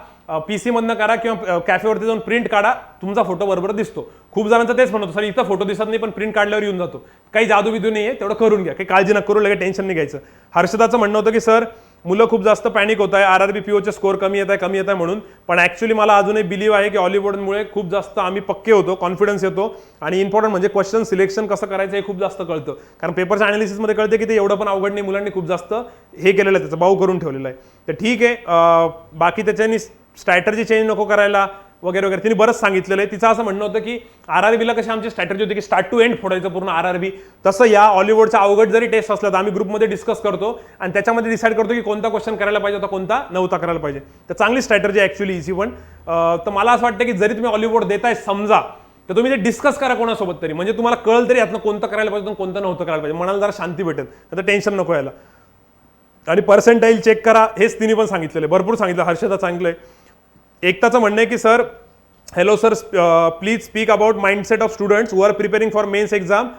S1: PC मधनं करा किंवा कॅफेवरती जाऊन प्रिंट काढा, तुमचा फोटो बरोबर दिसतो. खूप जणांचं तेच म्हणतो, सर इथं फोटो दिसत नाही पण प्रिंट काढल्यावर येऊन जातो. काही जादू बिदू नाहीये, तेवढं करून घ्या, काही काळजी नका करू, लगेच टेन्शन नाही घ्यायचं. हर्षदाचं म्हणणं होतं की सर मुलं खूप जास्त पॅनिक होत आहे, RRB POचे स्कोर कमी येत आहे म्हणून, पण ऍक्च्युली मला अजूनही बिलीव्ह आहे की ऑलिवोर्डमुळे खूप जास्त आम्ही पक्के होतो, कॉन्फिडन्स येतो आणि इम्पॉर्टंट म्हणजे क्वेश्चन सिलेक्शन कसं करायचं हे खूप जास्त कळतं. कारण पेपरच्या अनालिसिसमध्ये कळते की ते एवढं पण अवघड नाही, मुलांनी खूप जास्त हे केलेलं आहे, त्याचं बाऊ करून ठेवलेलं आहे. तर ठीक आहे, बाकी त्याच्यानी स्ट्रॅटर्जी चेंज नको करायला वगैरे तिने बरंच सांगितलेलं आहे. तिचं असं म्हणणं होतं की RRBला कशी आमची स्ट्रॅटर्जी होती की स्टार्ट टू एंड फोडायचं पूर्ण RRB, तसं या ऑलिवोर्डचा अवघड जरी टेस्ट असला तर आम्ही ग्रुपमध्ये डिस्कस करतो आणि त्याच्यामध्ये डिसाईड करतो की कोणता क्वेश्चन करायला पाहिजे होता, कोणता नव्हता करायला पाहिजे. तर चांगली स्ट्रॅटर्जी ॲक्च्युअली इझी पण. तर मला असं वाटतं की जरी तुम्ही ऑलिवोर्ड देताय समजा, तर तुम्ही ते डिस्कस करा कोणासोबत तरी, म्हणजे तुम्हाला कळलं तरी यातनं कोणतं करायला पाहिजे कोणतं नव्हतं करायला पाहिजे, मनाला जरा शांती भेटेल, तर टेन्शन नको यायला. आणि पर्सेंटाईल चेक करा, हेच तिने पण सांगितलेलं आहे, भरपूर सांगितलं. हर्षदा चांगलं आहे. एकताचं म्हणणं आहे की sir hello sir, please speak about mindset of students who are preparing for mains exam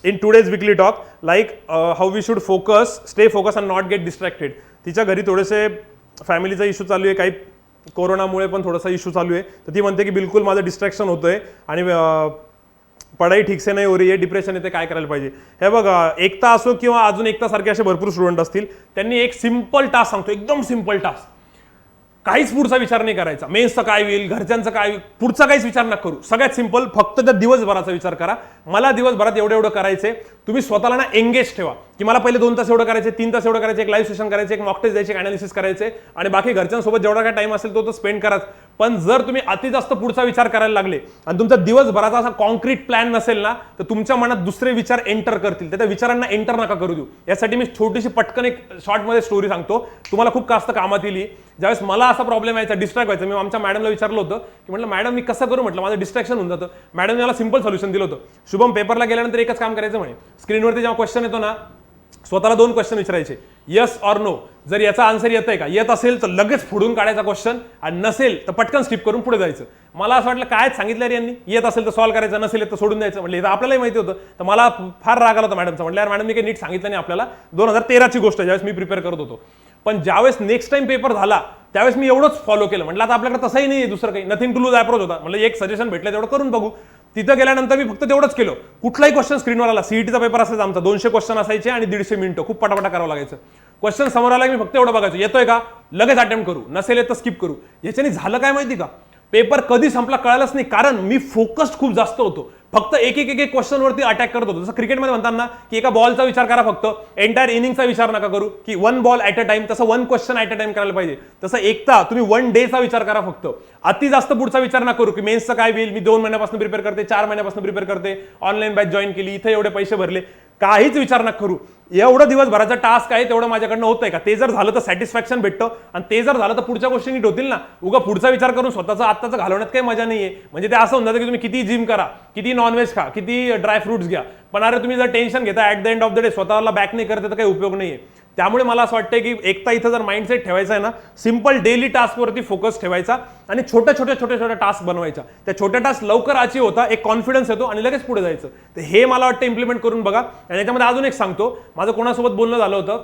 S1: in today's weekly talk, like how we should stay focused and not get distracted. तिच्या घरी थोडेसे फॅमिलीचा इश्यू चालू आहे, काही कोरोनामुळे पण थोडासा इश्यू चालू आहे, तर ती म्हणते की बिलकुल माझं डिस्ट्रॅक्शन होतंय आणि पढाई ठीक से नाही हो रही है, डिप्रेशन येते, काय करायला पाहिजे? हे बघा, एकता असो किंवा अजून एकता सारखे असे भरपूर स्टुडंट असतील, त्यांनी एक सिंपल टास्क सांगतो, एकदम सिंपल टास्क, काहीच पुढचा विचार नाही करायचा, मेन्सचं काय होईल, घरच्यांचं काय होईल, पुढचा काहीच विचार नका करू. सगळ्यात सिंपल, फक्त त्या दिवसभराचा विचार करा. मला दिवसभरात एवढं करायचंय. तुम्ही स्वतःला ना एंगेज ठेवा की मला पहिले 2 तास एवढं करायचे, 3 तास एवढं करायचं, एक लाईव्ह सेशन करायचं, एक मॉक टेस्ट द्यायची, एक अनालिसिस करायचे आणि बाकी घरच्यांसोबत जेवढा काय टाइम असेल तो स्पेंड कराच. पण जर तुम्ही अति जास्त पुढचा विचार करायला लागले आणि तुमचा दिवसभराचा असा कॉन्क्रीट प्लॅन नसेल ना, तर तुमच्या मनात दुसरे विचार एंटर करतील, त्या विचारांना एंटर नका करू देऊ. यासाठी मी छोटीशी पटकन एक शॉर्टमध्ये स्टोरी सांगतो, तुम्हाला खूप जास्त कामात येईल. ज्यावेळेस मला असा प्रॉब्लेम यायचा, डिस्ट्रॅक्ट व्हायचा, मी आमच्या मॅडमला विचारलं होतं की म्हटलं मॅडम मी कसं करू, म्हटलं माझं डिस्ट्रॅक्शन होऊन जातं. मॅडमने मला सिंपल सोल्युशन दिलं होतं, शुभम पेपरला गेल्यानंतर एकच काम करायचं म्हणे, स्क्रीनवरती जेव्हा क्वेश्चन येतो ना, स्वतःला 2 क्वेश्चन विचारायचे, येस ऑर नो. जर याचा आन्सर येतंय का, येत असेल तर लगेच फोडून काढायचा क्वेश्चन आणि नसेल तर पटकन स्किप करून पुढे जायचं. मला असं वाटलं काय सांगितलं रे यांनी, येत असेल तर सॉल्व्ह करायचं, नसेल तर सोडून द्यायचं. म्हटलं आपल्यालाही माहिती होतं. तर मला फार राग आला होता मॅडमचा. म्हटलं यार मॅडम मी काही नीट सांगितलं नाही आपल्याला, 2013ची गोष्ट ज्यावेळेस मी प्रिपेअर करत होतो. पण ज्यावेळेस नेक्स्ट टाइम पेपर झाला त्यावेळेस मी एवढंच फॉलो केलं. म्हटलं आता आपल्याकडे तसंही नाही दुसरं काही, नथिंग टू लूज अप्रोच होता. म्हटलं एक सजेशन भेटलं तेवढं करून बघू. तिथं गेल्यानंतर मी फक्त तेवढंच केलं, कुठलाही क्वेश्चन स्क्रीनवर आला, सीईटीचा पेपर असायचा आमचा, 200 क्वेश्चन असायचे आणि 150 मिनिटं खूप पटापटा करावं लागायचं. क्वेश्चन समोर आला मी फक्त एवढं बघायचो, येतोय का, लगेच अटेम्प्ट करू, नसेल येत तर स्किप करू. याच्याने झालं काय माहिती का, पेपर कधी संपला कळालंच नाही, कारण मी फोकस्ड खूप जास्त होतो. फक्त एक एक एक क्वेश्चन वरती अटॅक करत होतो. जसं क्रिकेटमध्ये म्हणतात ना की एका बॉलचा विचार करा, फक्त एंटायर इनिंगचा विचार नका करू की one ball at a time, तसं one question at a time करायला पाहिजे. तसं एकता तुम्ही वन डेचा विचार करा फक्त. अति जास्त पुढचा विचार नका करू की मेन्सचं काय होईल, मी 2 महिन्यापासून प्रिपेअर करते, 4 महिन्यापासून प्रिपेअर करते, ऑनलाईन बॅच जॉईन केली, इथे एवढे पैसे भरले, काहीच विचार नका करू. एवढं दिवसभराचा टास्क आहे तेवढं माझ्याकडनं होतंय का, ते जर झालं तर सॅटिस्फॅक्शन भेटतं, आणि ते जर झालं तर पुढच्या गोष्टी नीट होतील ना. उगा पुढचा विचार करून स्वतःचा आत्ताचं घालवण्यात काही मजा नाहीये. म्हणजे ते असं होऊन जातं की तुम्ही किती जिम करा, किती नॉनव्हेज खा, किती ड्रायफ्रुट्स घ्या, पण अरे तुम्ही जर टेन्शन घेता at the end of the day स्वतःला बॅक नाही करते तर काही उपयोग नाहीये. त्यामुळे मला असं वाटतं की एकता इथं जर माइंडसेट ठेवायचा आहे ना, सिंपल डेली टास्कवरती फोकस ठेवायचा आणि छोट्या टास्क बनवायचा. त्या छोट्या टास्क लवकर अचीव होता, एक कॉन्फिडन्स येतो आणि लगेच पुढे जायचं. तर हे मला वाटतं इम्प्लिमेंट करून बघा. आणि याच्यामध्ये अजून एक सांगतो, माझं कोणासोबत बोलणं झालं होतं,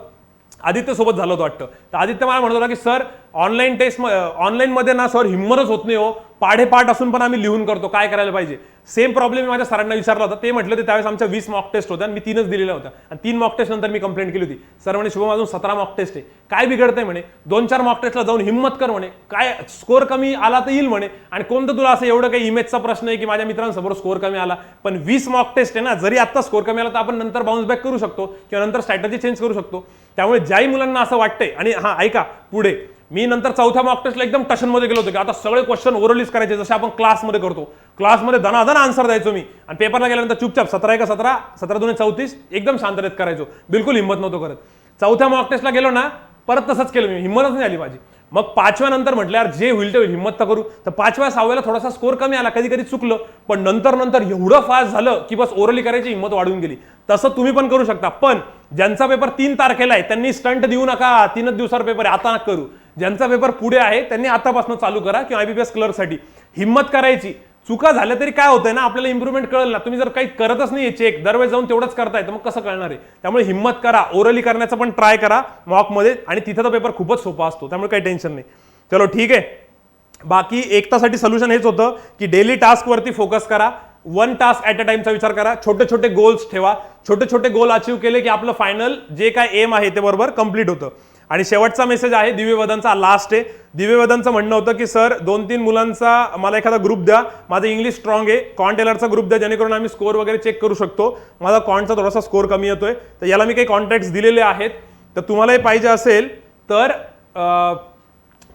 S1: आदित्य सोबत झालं होतं वाटतं. तर आदित्य मला म्हणत होता की सर ऑनलाईनमध्ये ना सर हिम्मतच होत नाही हो, पाढेपाठ असून पण आम्ही लिहून करतो, काय करायला पाहिजे. सेम प्रॉब्लेम मी माझ्या सरांना विचारला होता. ते म्हटलं ते त्यावेळेस आमच्या 20 मॉक टेस्ट होत्या आणि मी 3च दिलेल्या होत्या, आणि 3 मॉक टेस्ट नंतर मी कंप्लेंट केली होती. सर म्हणे शुभम अजून 17 मॉक टेस्ट आहे, काय बिघडतंय म्हणे, 2-4 मॉक टेस्टला जाऊन हिम्मत कर म्हणे, काय स्कोर कमी आला तर येईल म्हणे. आणि कोणतं तुला असं एवढं काही इमेजचा प्रश्न आहे की माझ्या मित्रांसमोर स्कोर कमी आला, पण 20 मॉक टेस्ट आहे ना, जरी आता स्कोर कमी आला तर आपण नंतर बाउन्स बॅक करू शकतो किंवा नंतर स्ट्रॅटेजी चेंज करू शकतो. त्यामुळे ज्याही मुलांना असं वाटतंय, आणि हा ऐका पुढे, मी नंतर 4थ्या मॉक टेस्टला एकदम टशनमध्ये गेलो होतो की आता सगळे क्वेश्चन ओरलीच करायचे जसे आपण क्लासमध्ये करतो. क्लासमध्ये धनाधन आन्सर द्यायचो मी, आणि पेपरला गेल्यानंतर चुपचाप 17 17 17 एकदम शांततेत करायचो, बिलकुल हिंमत नव्हतो करत. 4थ्या मॉक टेस्टला गेलो ना, परत तसंच केलं मी, हिंमतच नाही आली माझी. मग 5व्या नंतर म्हटलं यार जे होईल ते होईल, हिंमत तर करू. तर 5व्या 6व्याला थोडासा स्कोर कमी आला, कधी कधी चुकलं, पण नंतर एवढं फास्ट झालं की बस ओरली करायची हिंमत वाढून गेली. तसं तुम्ही पण करू शकता. पण ज्यांचा पेपर 3 तारखेला आहे त्यांनी स्टंट देऊ नका, 3च दिवसावर पेपर आहे आता नका करू. ज्यांचा पेपर पुढे आहे त्यांनी आतापासून चालू करा, किंवा IBPS क्लर्कसाठी हिंमत करायची. चुका झाल्या तरी काय होतंय ना, आपल्याला इम्प्रूव्हमेंट कळेल ना. तुम्ही जर काही करतच नाही चेक, दरवेळेस जाऊन तेवढंच करताय तर मग कसं कळणार आहे. त्यामुळे हिंमत करा, ओरली करण्याचं पण ट्राय करा मॉकमध्ये, आणि तिथं तो पेपर खूपच सोपा असतो, त्यामुळे काही टेन्शन नाही. चलो ठीक आहे. बाकी एकतासाठी सोल्युशन हेच होतं की डेली टास्कवरती फोकस करा, 1 टास्क ॲट अ टाइमचा विचार करा, छोटे गोल्स ठेवा. छोटे गोल अचीव्ह केले की आपलं फायनल जे काय एम आहे ते बरोबर कंप्लीट होतं. आणि शेवटचा मेसेज आहे दिव्यवदनचा, लास्ट आहे. दिव्यवदनचं म्हणणं होतं की सर 2-3 मुलांचा मला एखादा ग्रुप द्या, माझं इंग्लिश स्ट्रॉंग आहे, कॉन्टेलरचा ग्रुप द्या जेणेकरून आम्ही स्कोर वगैरे चेक करू शकतो. माझा कॉन्टचा थोडासा स्कोर कमी येतोय, तर याला मी काही कॉन्टॅक्ट्स दिलेले आहेत, तर तुम्हालाही पाहिजे असेल तर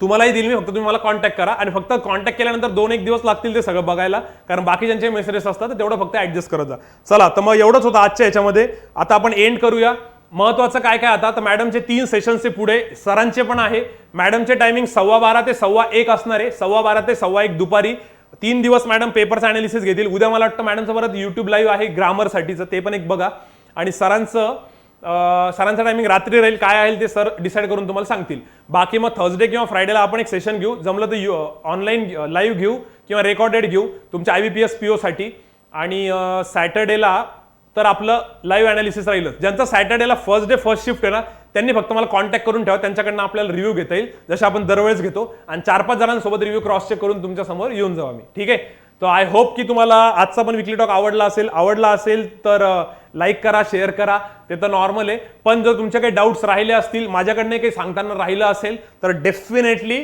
S1: तुम्हालाही दिली मी, फक्त तुम्ही मला कॉन्टॅक्ट करा. आणि फक्त कॉन्टॅक्ट केल्यानंतर 2-1 दिवस लागतील ते सगळं बघायला, कारण बाकी ज्यांचे मेसेजेस असतात तर तेवढं फक्त ऍडजस्ट करत जा. चला तर मग एवढंच होतं आजच्या याच्यामध्ये. आता आपण एंड करूया. महत्वाचं काय काय आता, तर मॅडमचे 3 सेशन्सचे पुढे, सरांचे पण आहे. मॅडमचे टायमिंग 12:15 ते 1:15 असणार आहे, 12:15 ते 1:15 दुपारी. 3 दिवस मॅडम पेपरचं अनालिसिस घेतील. उद्या मला वाटतं मॅडमचं परत YouTube लाईव्ह आहे ग्रामरसाठीचं, ते पण एक बघा. आणि सरांचं टायमिंग रात्री राहील, काय आहे ते सर डिसाईड करून तुम्हाला सांगतील. बाकी मग थर्सडे किंवा फ्रायडेला आपण एक सेशन घेऊ, जमलं तर ऑनलाईन लाईव्ह घेऊ किंवा रेकॉर्डेड घेऊ तुमच्या IBPS PO साठी. आणि सॅटर्डेला तर आपलं लाईव्ह अनालिसिस राहीलच. ज्यांचा सॅटर्डेला फर्स्ट डे फर्स्ट शिफ्ट आहे ना, त्यांनी फक्त मला कॉन्टॅक्ट करून ठेवा, त्यांच्याकडनं आपल्याला रिव्ह्यू घेता येईल जसे आपण दरवेळेस घेतो. आणि 4-5 जणांसोबत रिव्ह्यू क्रॉस चेक करून तुमच्या समोर येऊन जाऊ आम्ही. ठीक आहे. तर आय होप की तुम्हाला आजचा पण विकली टॉक आवडला असेल तर लाईक करा, शेअर करा, ते तर नॉर्मल आहे. पण जर तुमचे काही डाऊट्स राहिले असतील, माझ्याकडनं काही सांगताना राहिलं असेल तर डेफिनेटली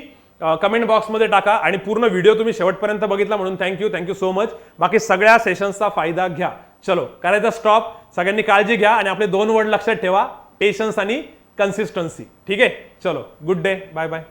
S1: कमेंट बॉक्समध्ये टाका. आणि पूर्ण व्हिडिओ तुम्ही शेवटपर्यंत बघितला म्हणून थँक्यू सो मच. बाकी सगळ्या सेशन्सचा फायदा घ्या. चलो करायचा स्टॉप. सगळ्यांनी काळजी घ्या आणि आपले 2 वर्ड लक्षात ठेवा, पेशन्स आणि कन्सिस्टन्सी. ठीक आहे. चलो गुड डे, बाय बाय.